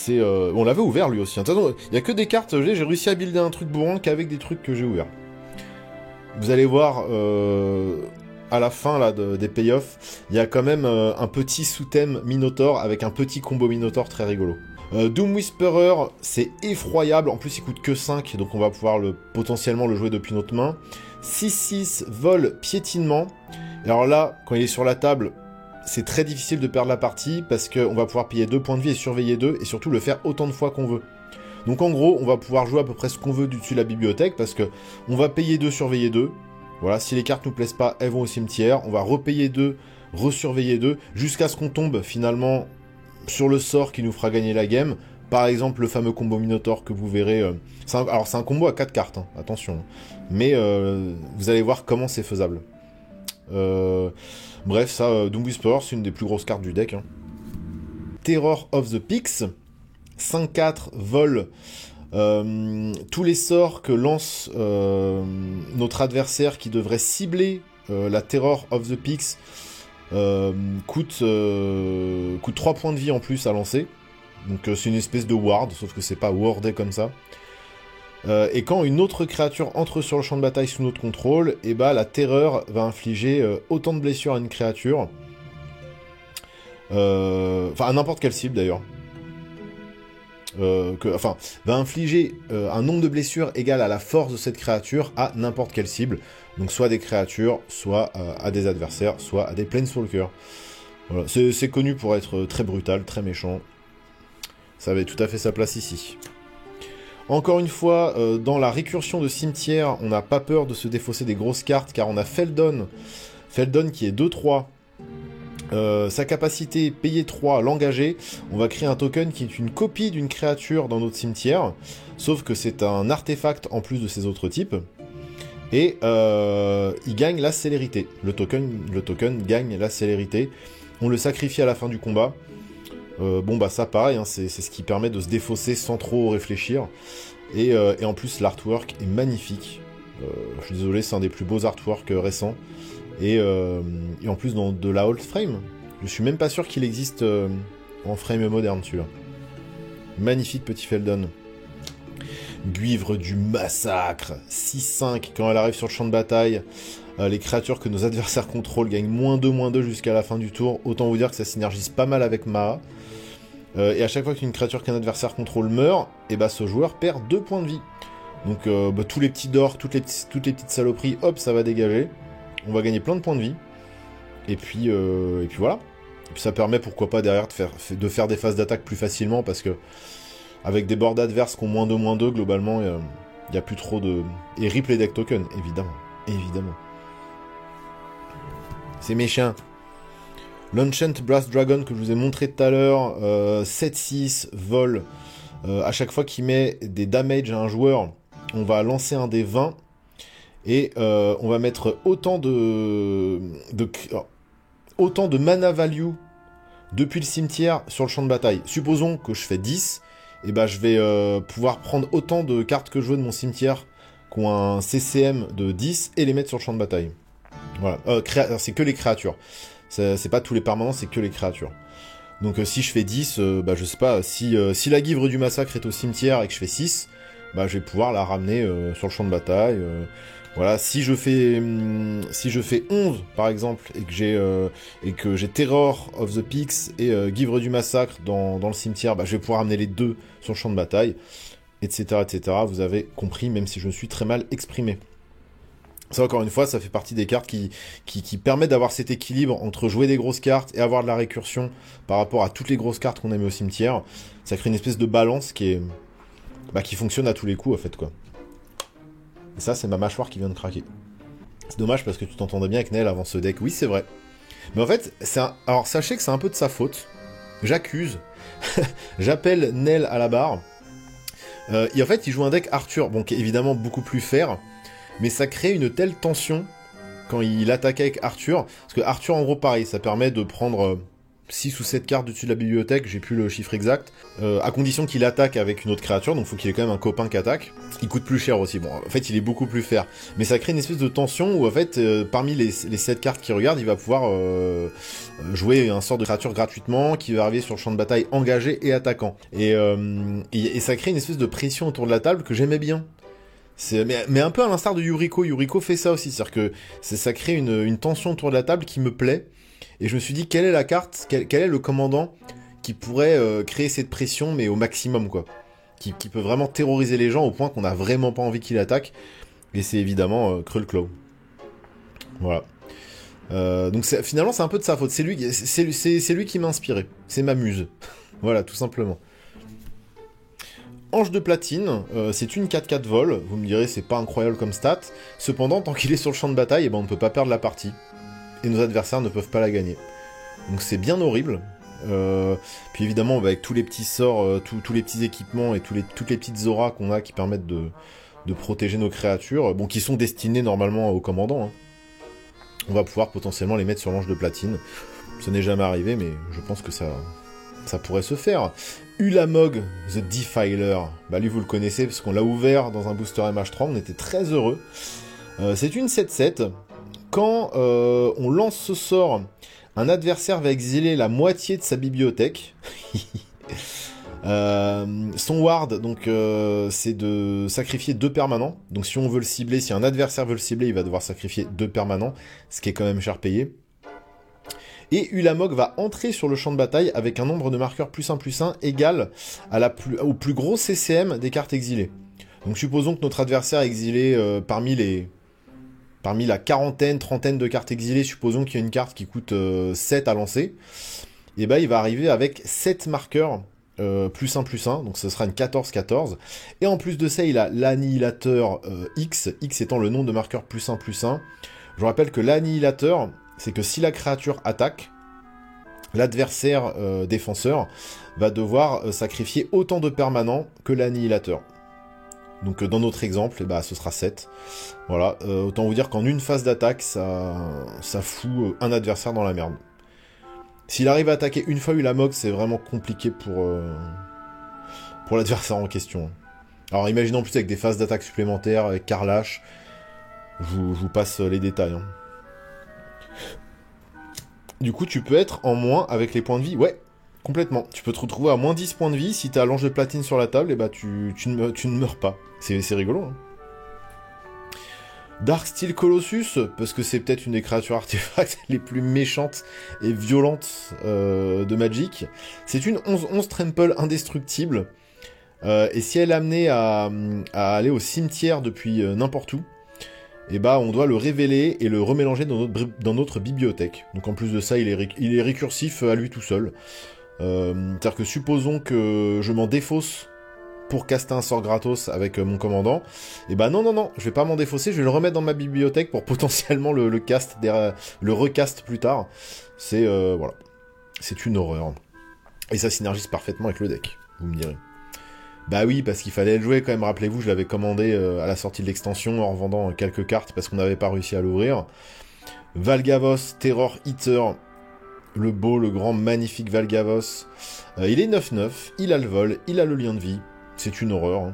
On l'avait ouvert lui aussi. Hein. De toute façon, il n'y a que des cartes, j'ai réussi à builder un truc bourrin qu'avec des trucs que j'ai ouverts. Vous allez voir, à la fin là, des payoffs, il y a quand même un petit sous-thème Minotaur avec un petit combo Minotaur très rigolo. Doom Whisperer, c'est effroyable, en plus il coûte que 5, donc on va pouvoir potentiellement le jouer depuis notre main. 6-6, vol, piétinement. Alors là, quand il est sur la table, c'est très difficile de perdre la partie, parce qu'on va pouvoir payer 2 points de vie et surveiller 2, et surtout le faire autant de fois qu'on veut. Donc en gros, on va pouvoir jouer à peu près ce qu'on veut dessus la bibliothèque, parce que on va payer 2, surveiller 2. Voilà, si les cartes nous plaisent pas, elles vont au cimetière. On va repayer 2, resurveiller 2, jusqu'à ce qu'on tombe finalement sur le sort qui nous fera gagner la game. Par exemple, le fameux combo Minotaur que vous verrez. Alors c'est un combo à 4 cartes, hein, attention. Mais vous allez voir comment c'est faisable. Bref, ça, Doom Whisperer, c'est une des plus grosses cartes du deck. Hein. Terror of the Peaks. 5-4, vol. Tous les sorts que lance notre adversaire qui devrait cibler la Terror of the Peaks coûte 3 points de vie en plus à lancer. Donc c'est une espèce de ward, sauf que c'est pas wardé comme ça. Et quand une autre créature entre sur le champ de bataille sous notre contrôle, et bah la terreur va infliger autant de blessures à une créature. Enfin à n'importe quelle cible d'ailleurs. Va infliger un nombre de blessures égal à la force de cette créature à n'importe quelle cible. Donc soit des créatures, soit à des adversaires, soit à des planeswalkers. Voilà. C'est connu pour être très brutal, très méchant. Ça avait tout à fait sa place ici. Encore une fois, dans la récursion de cimetière, on n'a pas peur de se défausser des grosses cartes, car on a Feldon. Feldon qui est 2-3. Sa capacité, payer 3, l'engager. On va créer un token qui est une copie d'une créature dans notre cimetière, sauf que c'est un artefact en plus de ses autres types. Et il gagne la célérité. Le token gagne la célérité. On le sacrifie à la fin du combat. Bon bah ça pareil, hein, c'est ce qui permet de se défausser sans trop réfléchir. Et en plus l'artwork est magnifique. Je suis désolé, c'est un des plus beaux artworks récents. Et en plus dans de la old frame. Je suis même pas sûr qu'il existe en frame moderne celui-là. Magnifique petit Feldon. Guivre du massacre. 6-5 quand elle arrive sur le champ de bataille. Les créatures que nos adversaires contrôlent gagnent -2/-2 jusqu'à la fin du tour. Autant vous dire que ça synergise pas mal avec Maa. Et à chaque fois qu'une créature qu'un adversaire contrôle meurt, et bah ce joueur perd 2 points de vie. Donc tous les petits dorks, toutes les petites saloperies, hop, ça va dégager. On va gagner plein de points de vie. Et puis voilà. Et puis ça permet pourquoi pas derrière de faire des phases d'attaque plus facilement, parce que avec des boards adverses qui ont -2/-2, globalement, il n'y a plus trop de... Et rip les deck tokens, évidemment. Évidemment. C'est méchant. L'Enchant Brass Dragon que je vous ai montré tout à l'heure, 7-6, vol. À chaque fois qu'il met des damages à un joueur, on va lancer un des 20. Et on va mettre autant de mana value depuis le cimetière sur le champ de bataille. Supposons que je fais 10, et ben je vais pouvoir prendre autant de cartes que je veux de mon cimetière qui ont un CCM de 10 et les mettre sur le champ de bataille. Voilà, c'est que les créatures. C'est pas tous les permanents, c'est que les créatures. Donc si je fais 10, bah je sais pas, si la Guivre du Massacre est au cimetière et que je fais 6, bah je vais pouvoir la ramener sur le champ de bataille. Voilà, si je fais 11 par exemple et que j'ai Terror of the Peaks et Guivre du Massacre dans le cimetière, bah je vais pouvoir ramener les deux sur le champ de bataille, etc., etc. Vous avez compris, même si je me suis très mal exprimé. Ça, encore une fois, ça fait partie des cartes qui permettent d'avoir cet équilibre entre jouer des grosses cartes et avoir de la récursion par rapport à toutes les grosses cartes qu'on a mis au cimetière. Ça crée une espèce de balance qui fonctionne à tous les coups, en fait, quoi. Et ça, c'est ma mâchoire qui vient de craquer. C'est dommage parce que tu t'entendais bien avec Nel avant ce deck. Oui, c'est vrai. Mais en fait, alors sachez que c'est un peu de sa faute. J'accuse. J'appelle Nel à la barre. Et en fait, il joue un deck Arthur, bon, qui est évidemment beaucoup plus fair. Mais ça crée une telle tension quand il attaque avec Arthur. Parce que Arthur, en gros, pareil, ça permet de prendre 6 ou 7 cartes dessus de la bibliothèque, j'ai plus le chiffre exact, à condition qu'il attaque avec une autre créature, donc faut qu'il ait quand même un copain qui attaque. Il coûte plus cher aussi, bon, en fait il est beaucoup plus fair, mais ça crée une espèce de tension où en fait, parmi les 7 cartes qu'il regarde, il va pouvoir jouer un sort de créature gratuitement, qui va arriver sur le champ de bataille engagé et attaquant. Et ça crée une espèce de pression autour de la table que j'aimais bien. Mais un peu à l'instar de Yuriko. Yuriko fait ça aussi, c'est-à-dire que ça crée une tension autour de la table qui me plaît. Et je me suis dit, quelle est la carte, quel est le commandant qui pourrait créer cette pression, mais au maximum, quoi. Qui peut vraiment terroriser les gens au point qu'on n'a vraiment pas envie qu'il attaque. Et c'est évidemment Krulklaw. Voilà. Donc finalement, c'est un peu de sa faute. C'est lui qui m'a inspiré. C'est ma muse. Voilà, tout simplement. Ange de platine, c'est une 4-4 vol, vous me direz c'est pas incroyable comme stat, cependant tant qu'il est sur le champ de bataille, on ne peut pas perdre la partie, et nos adversaires ne peuvent pas la gagner. Donc c'est bien horrible, puis évidemment avec tous les petits sorts, tous les petits équipements et toutes les petites auras qu'on a qui permettent de protéger nos créatures, bon qui sont destinées normalement au commandant, hein. On va pouvoir potentiellement les mettre sur l'ange de platine, ça n'est jamais arrivé mais je pense que ça pourrait se faire. Ulamog, The Defiler, bah lui vous le connaissez parce qu'on l'a ouvert dans un booster MH3, on était très heureux. C'est une 7-7. Quand on lance ce sort, un adversaire va exiler la moitié de sa bibliothèque. Son ward, donc c'est de sacrifier 2 permanents. Donc si on veut le cibler, si un adversaire veut le cibler, il va devoir sacrifier 2 permanents, ce qui est quand même cher payé. Et Ulamog va entrer sur le champ de bataille avec un nombre de marqueurs +1/+1 égal au plus gros CCM des cartes exilées. Donc supposons que notre adversaire exilé parmi la trentaine de cartes exilées, supposons qu'il y a une carte qui coûte 7 à lancer, et ben il va arriver avec 7 marqueurs +1/+1, donc ce sera une 14-14. Et en plus de ça, il a l'annihilateur X étant le nom de marqueur +1/+1. Je vous rappelle que l'annihilateur, c'est que si la créature attaque, l'adversaire défenseur va devoir sacrifier autant de permanents que l'annihilateur. Donc dans notre exemple, ce sera 7. Voilà, autant vous dire qu'en une phase d'attaque, ça fout un adversaire dans la merde. S'il arrive à attaquer une fois Ulamog, c'est vraiment compliqué pour l'adversaire en question. Alors imaginons plus avec des phases d'attaque supplémentaires, avec Carlash, je vous passe les détails. Hein. Du coup, tu peux être en moins avec les points de vie. Ouais, complètement. Tu peux te retrouver à moins 10 points de vie. Si t'as l'ange de platine sur la table, et tu ne meurs pas. C'est rigolo. Hein. Darksteel Colossus, parce que c'est peut-être une des créatures artefacts les plus méchantes et violentes de Magic. C'est une 11-11 trample indestructible. Et si elle est amenée à aller au cimetière depuis n'importe où, on doit le révéler et le remélanger dans notre bibliothèque. Donc en plus de ça, il est récursif à lui tout seul. C'est-à-dire que supposons que je m'en défausse pour caster un sort gratos avec mon commandant, non, je vais pas m'en défausser, je vais le remettre dans ma bibliothèque pour potentiellement le recast plus tard. C'est voilà, c'est une horreur. Et ça synergise parfaitement avec le deck, vous me direz. Bah oui, parce qu'il fallait le jouer quand même, rappelez-vous, je l'avais commandé à la sortie de l'extension en revendant quelques cartes parce qu'on n'avait pas réussi à l'ouvrir. Valgavos, Terror Eater, le beau, le grand, magnifique Valgavos. Il est 9-9, il a le vol, il a le lien de vie, c'est une horreur.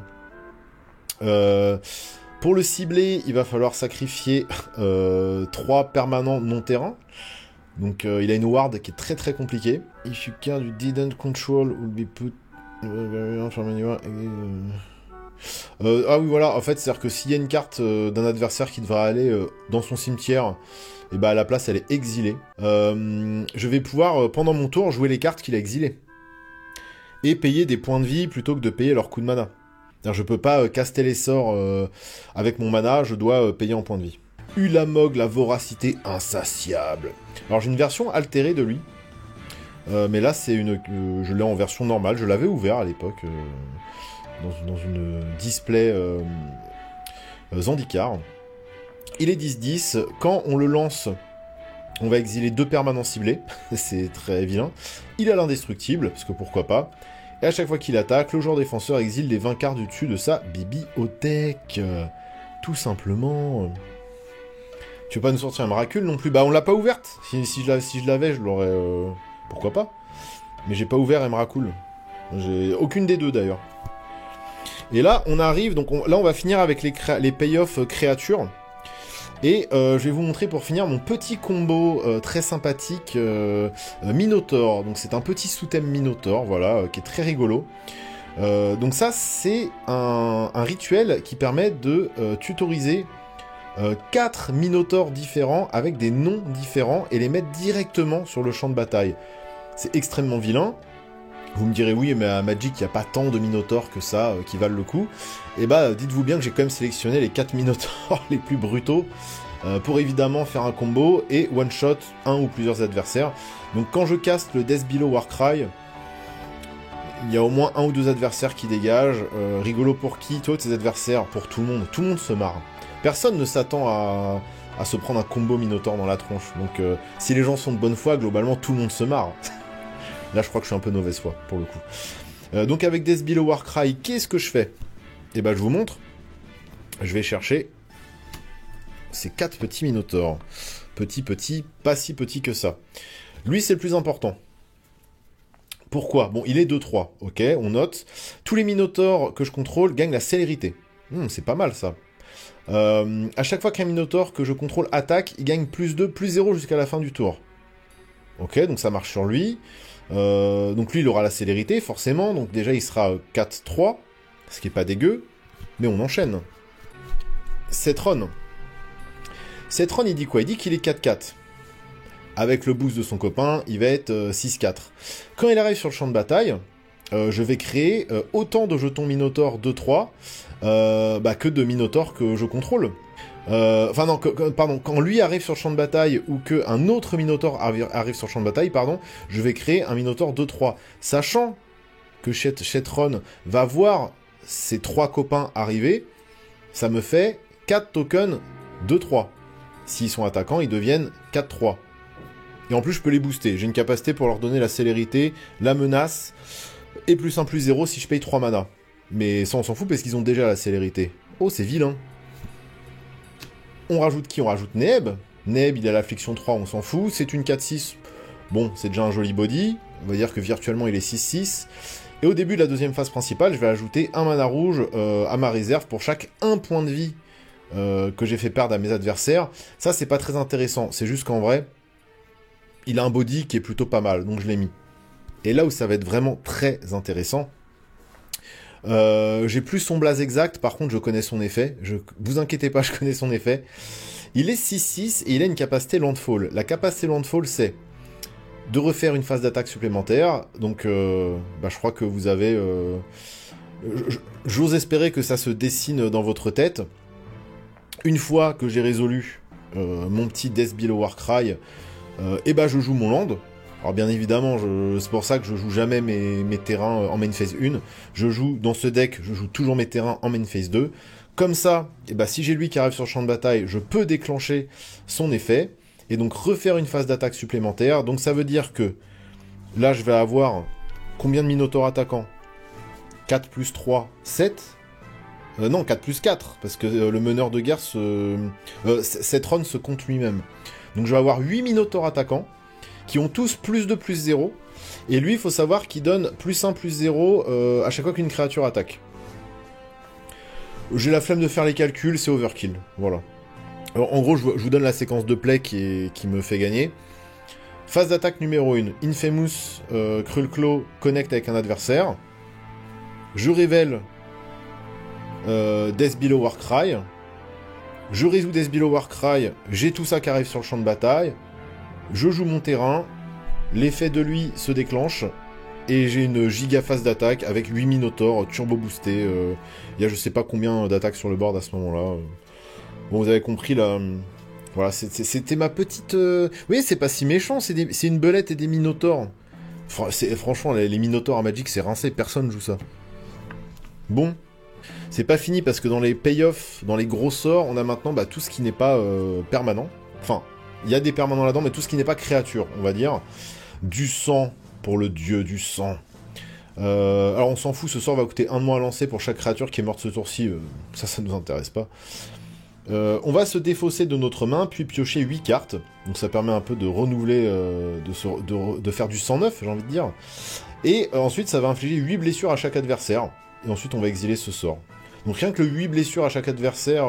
Hein. Pour le cibler, il va falloir sacrifier 3 permanents non-terrain. Donc il a une ward qui est très très compliquée. If you care you didn't control will be put... Ah oui voilà, en fait c'est à dire que s'il y a une carte d'un adversaire qui devra aller dans son cimetière, à la place elle est exilée, je vais pouvoir pendant mon tour jouer les cartes qu'il a exilées et payer des points de vie plutôt que de payer leur coup de mana. C'est-à-dire, je peux pas caster les sorts avec mon mana, je dois payer en points de vie. Ulamog, la voracité insatiable. Alors j'ai une version altérée de lui. Mais là, je l'ai en version normale. Je l'avais ouvert à l'époque dans une display Zendikar. Il est 10-10. Quand on le lance, on va exiler 2 permanents ciblés. C'est très vilain. Il a l'indestructible, parce que pourquoi pas. Et à chaque fois qu'il attaque, le joueur défenseur exile les 20 cartes du dessus de sa bibliothèque. Tout simplement. Tu veux pas nous sortir un miracle non plus? On l'a pas ouverte. Si je l'avais, je l'aurais... pourquoi pas. Mais j'ai pas ouvert Emrakul. J'ai aucune des deux d'ailleurs. Et là, on arrive, donc là on va finir avec les payoffs créatures. Et je vais vous montrer pour finir mon petit combo très sympathique Minotaur. Donc c'est un petit sous-thème Minotaur, voilà, qui est très rigolo. Donc ça, c'est un rituel qui permet de tutoriser 4 Minotaurs différents avec des noms différents et les mettre directement sur le champ de bataille. C'est extrêmement vilain. Vous me direz oui, mais à Magic, il n'y a pas tant de Minotaurs que ça qui valent le coup. Et bah, dites-vous bien que j'ai quand même sélectionné les 4 Minotaurs les plus brutaux pour évidemment faire un combo et one-shot un ou plusieurs adversaires. Donc quand je caste le Death Below Warcry, il y a au moins un ou deux adversaires qui dégagent. Rigolo pour qui? Toi, tes adversaires, pour tout le monde se marre. Personne ne s'attend à se prendre un combo Minotaur dans la tronche. Donc si les gens sont de bonne foi, globalement, tout le monde se marre. Là, je crois que je suis un peu de mauvaise foi, pour le coup. Donc avec Death Below Warcry, qu'est-ce que je fais? Eh ben, je vous montre. Je vais chercher ces 4 petits Minotaurs. Petit, pas si petit que ça. Lui, c'est le plus important. Pourquoi? Bon, il est 2-3, ok, on note. Tous les Minotaurs que je contrôle gagnent la célérité. C'est pas mal, ça. À chaque fois qu'un Minotaur que je contrôle attaque, il gagne plus 2, plus 0 jusqu'à la fin du tour. Ok, donc ça marche sur lui. Donc lui, il aura la célérité, forcément. Donc déjà, il sera 4-3, ce qui est pas dégueu. Mais on enchaîne. Cetron. Cetron, il dit quoi? Il dit qu'il est 4-4. Avec le boost de son copain, il va être 6-4. Quand il arrive sur le champ de bataille, je vais créer autant de jetons Minotaur 2-3 que de Minotaur que je contrôle. Pardon, quand lui arrive sur le champ de bataille ou qu'un autre Minotaur arrive sur le champ de bataille, pardon, je vais créer un Minotaur 2-3. Sachant que Cetron va voir ses 3 copains arriver, ça me fait 4 tokens 2-3. S'ils sont attaquants, ils deviennent 4-3. Et en plus, je peux les booster. J'ai une capacité pour leur donner la célérité, la menace, et plus 1, plus 0 si je paye 3 mana. Mais ça, on s'en fout parce qu'ils ont déjà la célérité. Oh, c'est vilain. On rajoute qui? On rajoute Neb. Neb, il a l'affliction 3, on s'en fout. C'est une 4-6. Bon, c'est déjà un joli body. On va dire que virtuellement, il est 6-6. Et au début de la deuxième phase principale, je vais ajouter un mana rouge à ma réserve pour chaque 1 point de vie que j'ai fait perdre à mes adversaires. Ça, c'est pas très intéressant. C'est juste qu'en vrai, il a un body qui est plutôt pas mal, donc je l'ai mis. Et là où ça va être vraiment très intéressant, j'ai plus son blaze exact, par contre je connais son effet. Vous inquiétez pas, je connais son effet. Il est 6-6 et il a une capacité Landfall. La capacité Landfall, c'est de refaire une phase d'attaque supplémentaire. Donc je crois que vous avez... J'ose espérer que ça se dessine dans votre tête. Une fois que j'ai résolu mon petit Death Below Warcry, je joue mon land. Alors bien évidemment, c'est pour ça que je joue jamais mes terrains en main phase 1. Je joue dans ce deck, je joue toujours mes terrains en main phase 2. Comme ça, si j'ai lui qui arrive sur le champ de bataille, je peux déclencher son effet et donc refaire une phase d'attaque supplémentaire. Donc ça veut dire que là, je vais avoir combien de Minotaurs attaquants? 4 plus 3, 7. Non, 4 plus 4, parce que le meneur de guerre, Cetron se compte lui-même. Donc je vais avoir 8 Minotaurs attaquants, qui ont tous plus 2, plus 0. Et lui, il faut savoir qu'il donne plus 1, plus 0 à chaque fois qu'une créature attaque. J'ai la flemme de faire les calculs, c'est overkill. Voilà. Alors, en gros, je vous donne la séquence de play qui me fait gagner. Phase d'attaque numéro 1. Infamous Cruel Claw connecte avec un adversaire. Je révèle Death Below Warcry. Je résous Death Below Warcry. J'ai tout ça qui arrive sur le champ de bataille. Je joue mon terrain. L'effet de lui se déclenche. Et j'ai une giga phase d'attaque avec 8 Minotaurs turbo boostés. Il y a je sais pas combien d'attaques sur le board à ce moment-là. Bon, vous avez compris là. Voilà, c'était ma petite... Vous voyez, c'est pas si méchant, c'est une belette et des Minotaurs. Franchement, les Minotaurs à Magic, c'est rincé, personne joue ça. Bon, c'est pas fini parce que dans les payoffs, dans les gros sorts, on a maintenant tout ce qui n'est pas permanent. Enfin, il y a des permanents là-dedans, mais tout ce qui n'est pas créature, on va dire. Du sang, pour le dieu du sang. Alors on s'en fout, ce sort va coûter 1 de moins à lancer pour chaque créature qui est morte ce tour-ci. Ça nous intéresse pas. On va se défausser de notre main, puis piocher 8 cartes. Donc ça permet un peu de renouveler, de faire du 109, j'ai envie de dire. Et ensuite, ça va infliger 8 blessures à chaque adversaire. Et ensuite, on va exiler ce sort. Donc rien que le 8 blessures à chaque adversaire,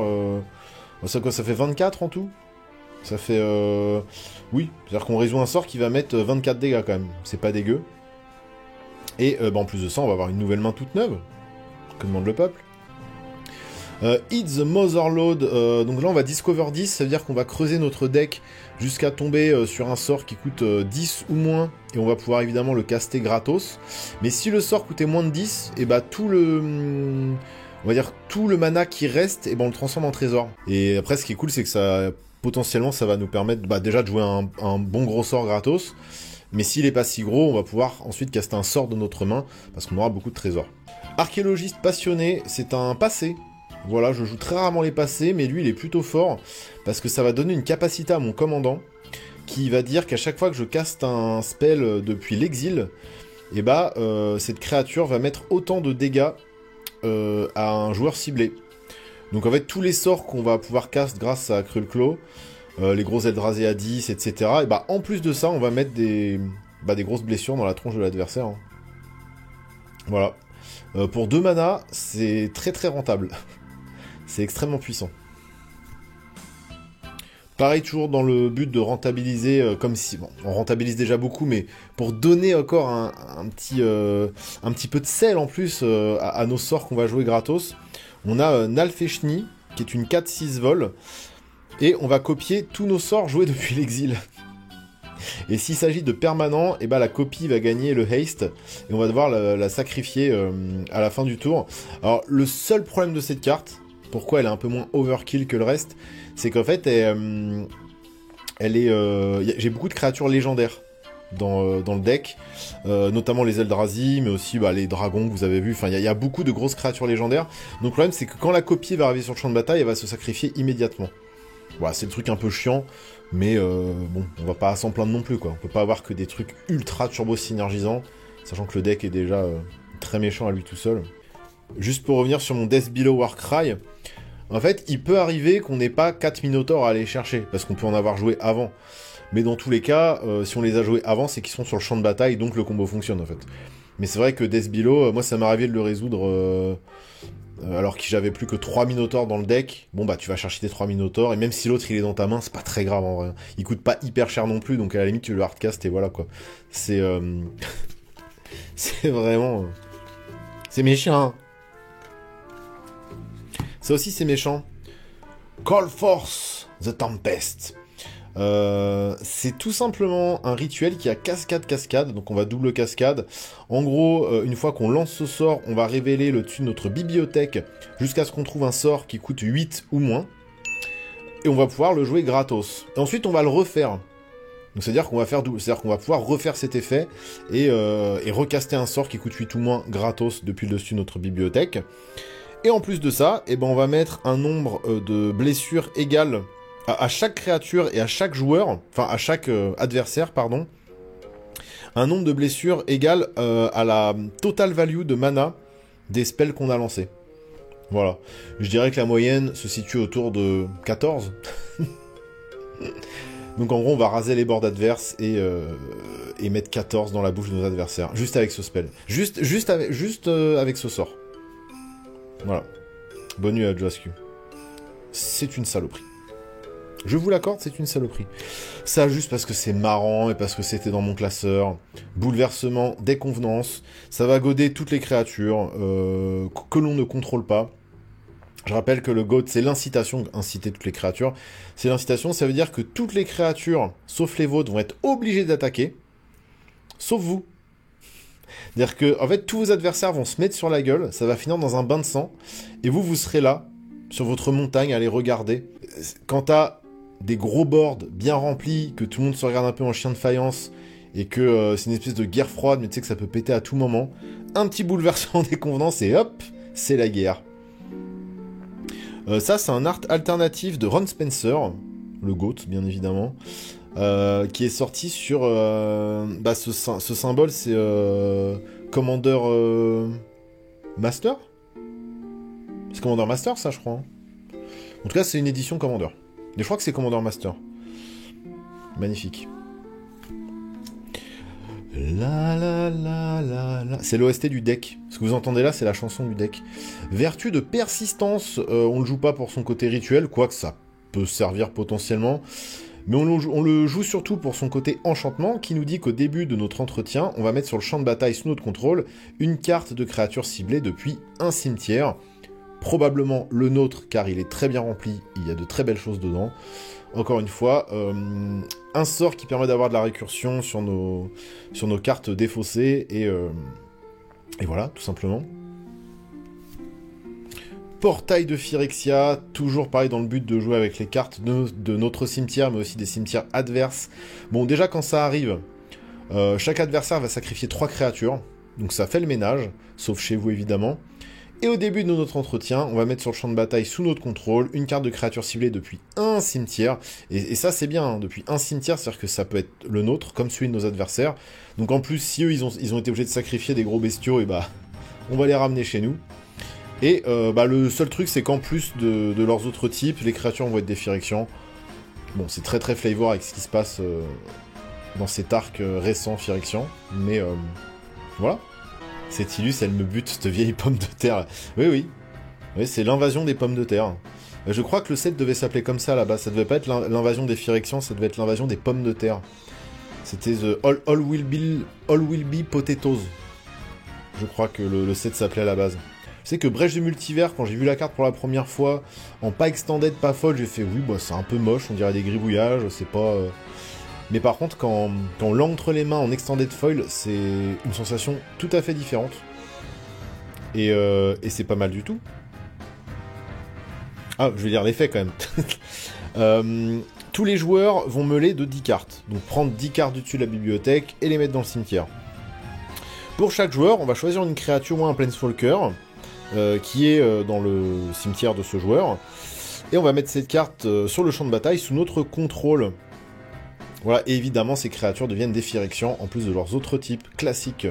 ça fait 24 en tout. Ça fait... Oui, c'est-à-dire qu'on résout un sort qui va mettre 24 dégâts quand même. C'est pas dégueu. Et en plus de ça, on va avoir une nouvelle main toute neuve, que demande le peuple. Hit the Motherload, donc là on va Discover 10, ça veut dire qu'on va creuser notre deck jusqu'à tomber sur un sort qui coûte 10 ou moins, et on va pouvoir évidemment le caster gratos. Mais si le sort coûtait moins de 10, et bah tout le mana qui reste, et on le transforme en trésor. Et après ce qui est cool, c'est que ça potentiellement ça va nous permettre déjà de jouer un bon gros sort gratos, mais s'il est pas si gros, on va pouvoir ensuite caster un sort de notre main, parce qu'on aura beaucoup de trésors. Archéologiste passionné, c'est un passé. Voilà, je joue très rarement les passés, mais lui il est plutôt fort, parce que ça va donner une capacité à mon commandant, qui va dire qu'à chaque fois que je caste un spell depuis l'exil, et cette créature va mettre autant de dégâts à un joueur ciblé. Donc en fait, tous les sorts qu'on va pouvoir cast grâce à Cruel Claw, les gros Eldrazi à 10, etc., en plus de ça, on va mettre des grosses blessures dans la tronche de l'adversaire. Hein. Voilà. Pour 2 mana, c'est très très rentable. C'est extrêmement puissant. Pareil, toujours dans le but de rentabiliser, comme si... Bon, on rentabilise déjà beaucoup, mais pour donner encore un petit peu de sel en plus à nos sorts qu'on va jouer gratos, on a Nalfechni, qui est une 4-6 vol, et on va copier tous nos sorts joués depuis l'exil. Et s'il s'agit de permanent, la copie va gagner le haste, et on va devoir la sacrifier à la fin du tour. Alors, le seul problème de cette carte... Pourquoi elle est un peu moins overkill que le reste, c'est qu'en fait, j'ai beaucoup de créatures légendaires dans le deck, notamment les Eldrazi, mais aussi les dragons que vous avez vus. Enfin, il y a beaucoup de grosses créatures légendaires. Donc le problème, c'est que quand la copie va arriver sur le champ de bataille, elle va se sacrifier immédiatement. Voilà, c'est le truc un peu chiant, mais on va pas s'en plaindre non plus, quoi. On peut pas avoir que des trucs ultra turbo synergisants, sachant que le deck est déjà très méchant à lui tout seul. Juste pour revenir sur mon Death Below Warcry, en fait, il peut arriver qu'on n'ait pas 4 Minotaurs à aller chercher, parce qu'on peut en avoir joué avant. Mais dans tous les cas, si on les a joués avant, c'est qu'ils sont sur le champ de bataille, donc le combo fonctionne en fait. Mais c'est vrai que Death Below, moi ça m'est arrivé de le résoudre alors que j'avais plus que 3 Minotaurs dans le deck. Bon tu vas chercher tes 3 Minotaurs, et même si l'autre il est dans ta main, c'est pas très grave en vrai. Il coûte pas hyper cher non plus, donc à la limite tu le hardcast et voilà quoi. C'est... c'est vraiment... C'est méchant. Ça aussi c'est méchant. Call Force the Tempest. C'est tout simplement un rituel qui a cascade, donc on va double cascade. En gros, une fois qu'on lance ce sort, on va révéler le dessus de notre bibliothèque jusqu'à ce qu'on trouve un sort qui coûte 8 ou moins. Et on va pouvoir le jouer gratos. Et ensuite on va le refaire. Donc c'est-à-dire qu'on va faire double, c'est-à-dire qu'on va pouvoir refaire cet effet et recaster un sort qui coûte 8 ou moins gratos depuis le dessus de notre bibliothèque. Et en plus de ça, on va mettre un nombre de blessures égales à chaque créature et à chaque joueur, enfin à chaque adversaire, pardon, un nombre de blessures égal à la total value de mana des spells qu'on a lancés. Voilà. Je dirais que la moyenne se situe autour de 14. Donc en gros, on va raser les bords adverses et mettre 14 dans la bouche de nos adversaires, juste avec ce spell. Juste avec ce sort. Voilà. Bonne nuit à Jasku. C'est une saloperie. Je vous l'accorde, c'est une saloperie. Ça juste parce que c'est marrant et parce que c'était dans mon classeur. Bouleversement, déconvenance. Ça va goder toutes les créatures que l'on ne contrôle pas. Je rappelle que le goad, c'est l'incitation, inciter toutes les créatures. C'est l'incitation, ça veut dire que toutes les créatures, sauf les vôtres, vont être obligées d'attaquer. Sauf vous. C'est-à-dire que, en fait, tous vos adversaires vont se mettre sur la gueule, ça va finir dans un bain de sang, et vous serez là, sur votre montagne, à les regarder. Quand t'as des gros boards bien remplis, que tout le monde se regarde un peu en chien de faïence, et que c'est une espèce de guerre froide, mais tu sais que ça peut péter à tout moment, un petit bouleversement des convenances, et hop, c'est la guerre. Ça, c'est un art alternatif de Ron Spencer, le GOAT, bien évidemment, qui est sorti sur... ce symbole, c'est Commander Master. C'est Commander Master, ça, je crois. En tout cas, c'est une édition Commander. Et je crois que c'est Commander Master. Magnifique. C'est l'OST du deck. Ce que vous entendez là, c'est la chanson du deck. Vertu de persistance, on le joue pas pour son côté rituel, quoique ça peut servir potentiellement. Mais on le joue surtout pour son côté enchantement, qui nous dit qu'au début de notre entretien, on va mettre sur le champ de bataille sous notre contrôle une carte de créature ciblée depuis un cimetière. Probablement le nôtre, car il est très bien rempli, il y a de très belles choses dedans. Encore une fois, un sort qui permet d'avoir de la récursion sur nos cartes défaussées, et voilà, tout simplement. Portail de Phyrexia, toujours pareil dans le but de jouer avec les cartes de notre cimetière, mais aussi des cimetières adverses. Bon, déjà quand ça arrive, chaque adversaire va sacrifier 3 créatures, donc ça fait le ménage, sauf chez vous évidemment. Et au début de notre entretien, on va mettre sur le champ de bataille sous notre contrôle une carte de créature ciblée depuis un cimetière. Et ça c'est bien, hein, depuis un cimetière, c'est-à-dire que ça peut être le nôtre, comme celui de nos adversaires. Donc en plus, si eux ils ont été obligés de sacrifier des gros bestiaux, et bah on va les ramener chez nous. Et le seul truc, c'est qu'en plus de leurs autres types, les créatures vont être des Phyrexians. Bon, c'est très très flavor avec ce qui se passe dans cet arc récent Phyrexian. Mais voilà. Cette illus, elle me bute, cette vieille pomme de terre. Oui, c'est l'invasion des pommes de terre. Je crois que le set devait s'appeler comme ça là-bas. Ça devait pas être l'invasion des Phyrexians, ça devait être l'invasion des pommes de terre. C'était The All Will Be Potatoes. Je crois que le set s'appelait à la base. Je sais que Brèche de Multivers, quand j'ai vu la carte pour la première fois, en pas extended, pas folle, j'ai fait oui, c'est un peu moche, on dirait des gribouillages, c'est pas... Mais par contre, quand on l'a entre les mains en extended foil, c'est une sensation tout à fait différente. Et c'est pas mal du tout. Ah, je vais lire l'effet quand même. Tous les joueurs vont meuler de 10 cartes. Donc prendre 10 cartes du dessus de la bibliothèque et les mettre dans le cimetière. Pour chaque joueur, on va choisir une créature ou un Planeswalker qui est dans le cimetière de ce joueur. Et on va mettre cette carte sur le champ de bataille sous notre contrôle. Voilà, et évidemment, ces créatures deviennent des Phyrexians, en plus de leurs autres types classiques.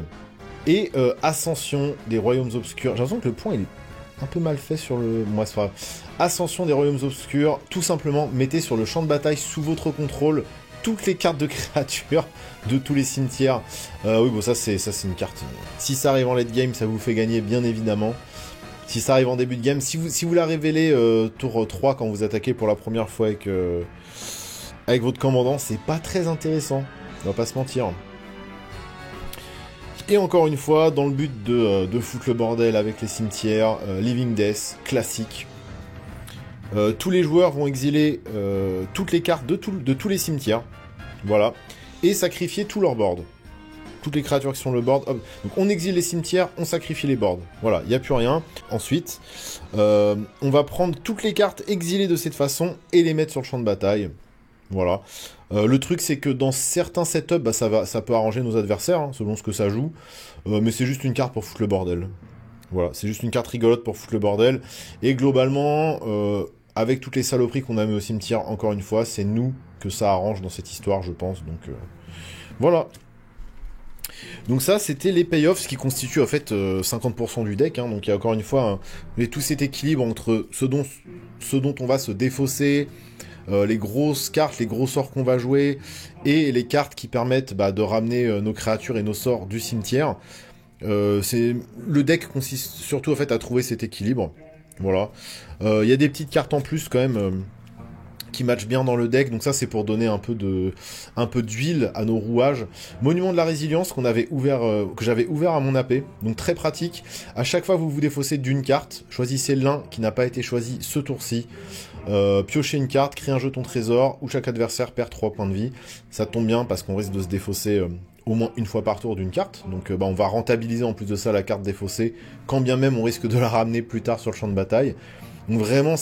Et Ascension des Royaumes Obscurs. J'ai l'impression que le point, il est un peu mal fait sur le... Moi, c'est pas grave. Ascension des Royaumes Obscurs, tout simplement, mettez sur le champ de bataille, sous votre contrôle, toutes les cartes de créatures de tous les cimetières. Oui, bon, ça, c'est une carte. Si ça arrive en late game, ça vous fait gagner, bien évidemment. Si ça arrive en début de game, si vous la révélez tour 3, quand vous attaquez pour la première fois avec votre commandant, c'est pas très intéressant, on va pas se mentir. Et encore une fois, dans le but de foutre le bordel avec les cimetières, Living Death, classique. Tous les joueurs vont exiler toutes les cartes de tous les cimetières, voilà, et sacrifier tout leur board. Toutes les créatures qui sont le board, hop. Donc on exile les cimetières, on sacrifie les boards. Voilà, il n'y a plus rien. Ensuite, on va prendre toutes les cartes exilées de cette façon et les mettre sur le champ de bataille. Voilà. Le truc, c'est que dans certains setups, ça peut arranger nos adversaires, hein, selon ce que ça joue. Mais c'est juste une carte pour foutre le bordel. Voilà, c'est juste une carte rigolote pour foutre le bordel. Et globalement, avec toutes les saloperies qu'on a mis au cimetière, encore une fois, c'est nous que ça arrange dans cette histoire, je pense. Donc, voilà. Donc ça, c'était les payoffs, ce qui constitue en fait 50% du deck. Hein. Donc il y a encore une fois tout cet équilibre entre ce dont on va se défausser, les grosses cartes, les gros sorts qu'on va jouer, et les cartes qui permettent de ramener nos créatures et nos sorts du cimetière. Le deck consiste surtout en fait à trouver cet équilibre. Voilà. Il y a des petites cartes en plus quand même qui matchent bien dans le deck, donc ça c'est pour donner un peu d'huile à nos rouages. Monument de la résilience que j'avais ouvert à mon AP, donc très pratique. À chaque fois que vous vous défaussez d'une carte, choisissez l'un qui n'a pas été choisi ce tour-ci. Piochez une carte, créez un jeton trésor, où chaque adversaire perd 3 points de vie. Ça tombe bien parce qu'on risque de se défausser au moins une fois par tour d'une carte, donc on va rentabiliser en plus de ça la carte défaussée, quand bien même on risque de la ramener plus tard sur le champ de bataille. Donc vraiment,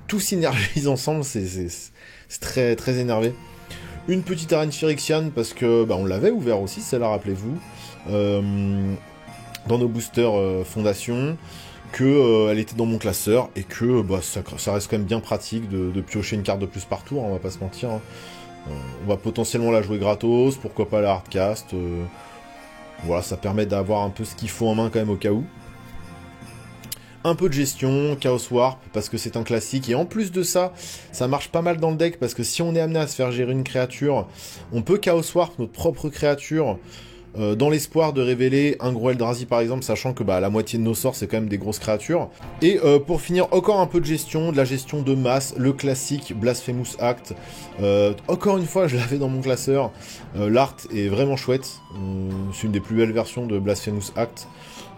tout synergise ensemble, c'est très, très énervé. Une petite arène phyrexiane, parce que on l'avait ouvert aussi, celle-là, rappelez-vous, dans nos boosters fondation, elle était dans mon classeur, et que ça reste quand même bien pratique de piocher une carte de plus par tour, hein, on va pas se mentir. Hein. On va potentiellement la jouer gratos, pourquoi pas la hardcast. Voilà, ça permet d'avoir un peu ce qu'il faut en main quand même au cas où. Un peu de gestion, Chaos Warp, parce que c'est un classique, et en plus de ça, ça marche pas mal dans le deck, parce que si on est amené à se faire gérer une créature, on peut Chaos Warp notre propre créature, dans l'espoir de révéler un gros Eldrazi par exemple, sachant que la moitié de nos sorts c'est quand même des grosses créatures. Et pour finir, encore un peu de gestion, de masse, le classique Blasphemous Act. Encore une fois, je l'avais dans mon classeur, l'art est vraiment chouette, c'est une des plus belles versions de Blasphemous Act.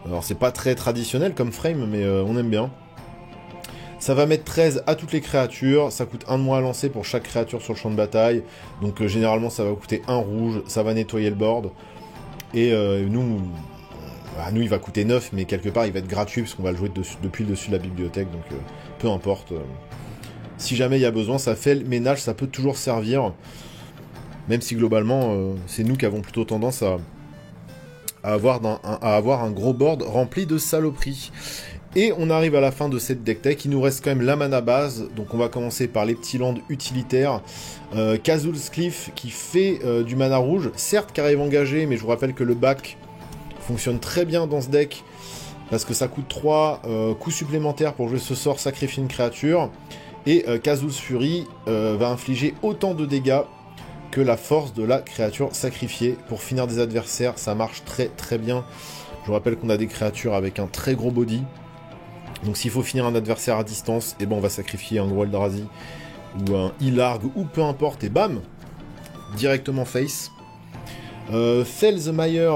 Alors c'est pas très traditionnel comme frame, mais on aime bien. Ça va mettre 13 à toutes les créatures, ça coûte 1 de moins à lancer pour chaque créature sur le champ de bataille, donc généralement ça va coûter 1 rouge, ça va nettoyer le board. Et nous il va coûter 9, mais quelque part il va être gratuit, parce qu'on va le jouer depuis le dessus de la bibliothèque, donc peu importe. Si jamais il y a besoin, ça fait le ménage, ça peut toujours servir, même si globalement, c'est nous qui avons plutôt tendance à avoir un gros board rempli de saloperies. Et on arrive à la fin de cette deck tech, il nous reste quand même la mana base, donc on va commencer par les petits lands utilitaires. Kazul's Cliff qui fait du mana rouge, certes carré engagé, mais je vous rappelle que le back fonctionne très bien dans ce deck, parce que ça coûte 3 coups supplémentaires pour jouer ce sort, sacrifier une créature, et Kazul's Fury va infliger autant de dégâts que la force de la créature sacrifiée. Pour finir des adversaires, ça marche très très bien. Je vous rappelle qu'on a des créatures avec un très gros body, donc s'il faut finir un adversaire à distance, et on va sacrifier un gros Eldrazi ou un Ilarg ou peu importe, et bam, directement face. Felsmeyer,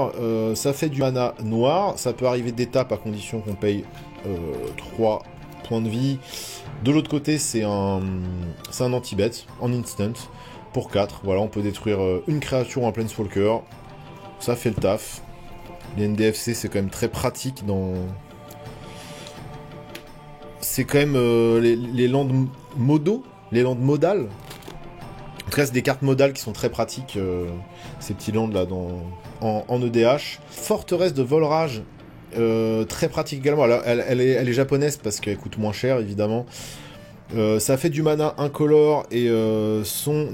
ça fait du mana noir, ça peut arriver d'étape à condition qu'on paye 3 points de vie. De l'autre côté, c'est un anti-bet en instant pour 4. Voilà, on peut détruire une créature en Planeswalker, ça fait le taf. Les NDFC, c'est quand même très pratique dans... C'est quand même les landes modo, les landes modales. En tout cas, c'est des cartes modales qui sont très pratiques, ces petits lands là en EDH. Forteresse de Volrage, très pratique également. Alors, elle est japonaise parce qu'elle coûte moins cher, évidemment. Ça fait du mana incolore et son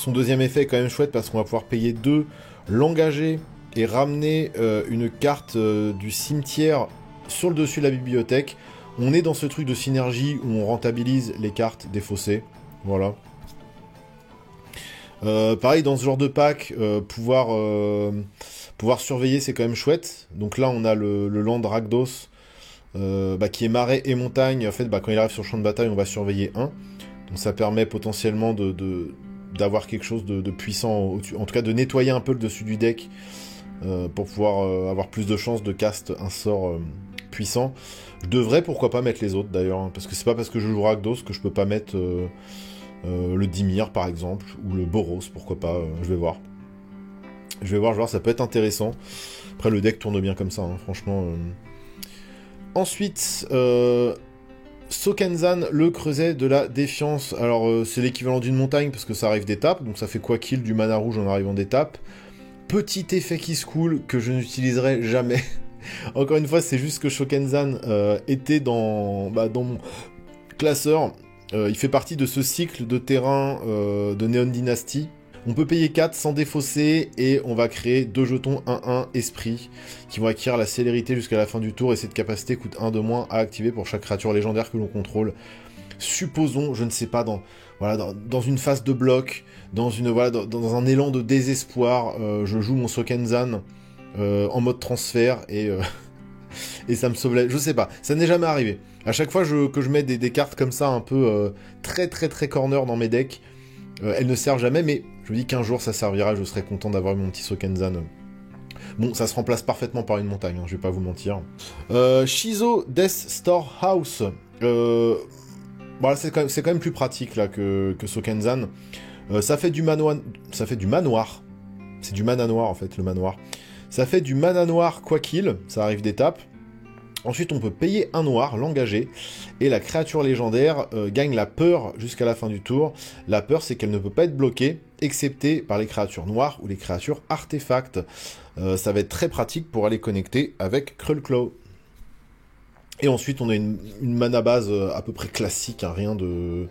deuxième effet est quand même chouette parce qu'on va pouvoir payer 2, l'engager et ramener une carte du cimetière sur le dessus de la bibliothèque. On est dans ce truc de synergie où on rentabilise les cartes défaussées. Voilà. Pareil, dans ce genre de pack, pouvoir surveiller, c'est quand même chouette. Donc là, on a le land Rakdos, qui est marais et montagne. En fait, quand il arrive sur le champ de bataille, on va surveiller 1. Donc ça permet potentiellement d'avoir quelque chose de puissant, en tout cas de nettoyer un peu le dessus du deck, pour pouvoir avoir plus de chances de cast un sort puissant. Je devrais pourquoi pas mettre les autres d'ailleurs, hein, parce que c'est pas parce que je joue Rakdos que je peux pas mettre le Dimir par exemple, ou le Boros, pourquoi pas, je vais voir. Je vais voir, ça peut être intéressant. Après le deck tourne bien comme ça, hein, franchement. Ensuite, Sokenzan, le creuset de la défiance. Alors c'est l'équivalent d'une montagne parce que ça arrive d'étape, donc ça fait quoi qu'il du mana rouge en arrivant d'étape. Petit effet qui se coule que je n'utiliserai jamais. Encore une fois, c'est juste que Sokenzan était dans mon classeur. Il fait partie de ce cycle de terrain de Neon Dynasty. On peut payer 4 sans défausser et on va créer 2 jetons 1-1 esprit qui vont acquérir la célérité jusqu'à la fin du tour et cette capacité coûte 1 de moins à activer pour chaque créature légendaire que l'on contrôle. Supposons, je ne sais pas, dans une phase de bloc, dans un élan de désespoir, je joue mon Sokenzan en mode transfert et ça me sauve. Je sais pas, ça n'est jamais arrivé. À chaque fois que je mets des cartes comme ça un peu très très très corner dans mes decks, elles ne servent jamais, mais je me dis qu'un jour ça servira, je serai content d'avoir mon petit Sokenzan. Bon, ça se remplace parfaitement par une montagne, hein, je vais pas vous mentir. Shizo Death Storehouse. C'est quand même plus pratique là que Sokenzan. Ça fait du manoir. C'est du mana noir en fait, le manoir. Ça fait du mana noir quoi qu'il, ça arrive d'étape. Ensuite, on peut payer un noir, l'engager, et la créature légendaire gagne la peur jusqu'à la fin du tour. La peur, c'est qu'elle ne peut pas être bloquée, excepté par les créatures noires ou les créatures artefacts. Ça va être très pratique pour aller connecter avec Krullclaw. Et ensuite, on a une mana base à peu près classique, hein, rien de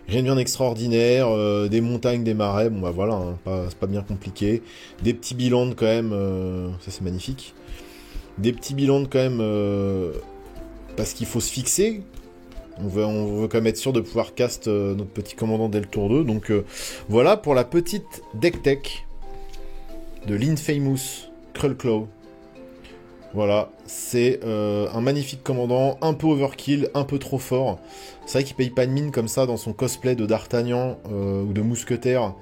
bien extraordinaire, des montagnes, des marais, bon bah voilà, hein, c'est pas bien compliqué. Des petits bilans quand même, ça c'est magnifique. Des petits bilans quand même parce qu'il faut se fixer. On veut quand même être sûr de pouvoir cast notre petit commandant dès le tour 2. Donc voilà pour la petite deck tech de l'Infamous Krullclaw. Voilà, c'est un magnifique commandant, un peu overkill, un peu trop fort. C'est vrai qu'il paye pas de mine comme ça dans son cosplay de D'Artagnan ou de Mousquetaire.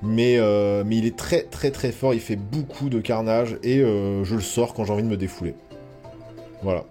Mais il est très très très fort, il fait beaucoup de carnage et je le sors quand j'ai envie de me défouler. Voilà.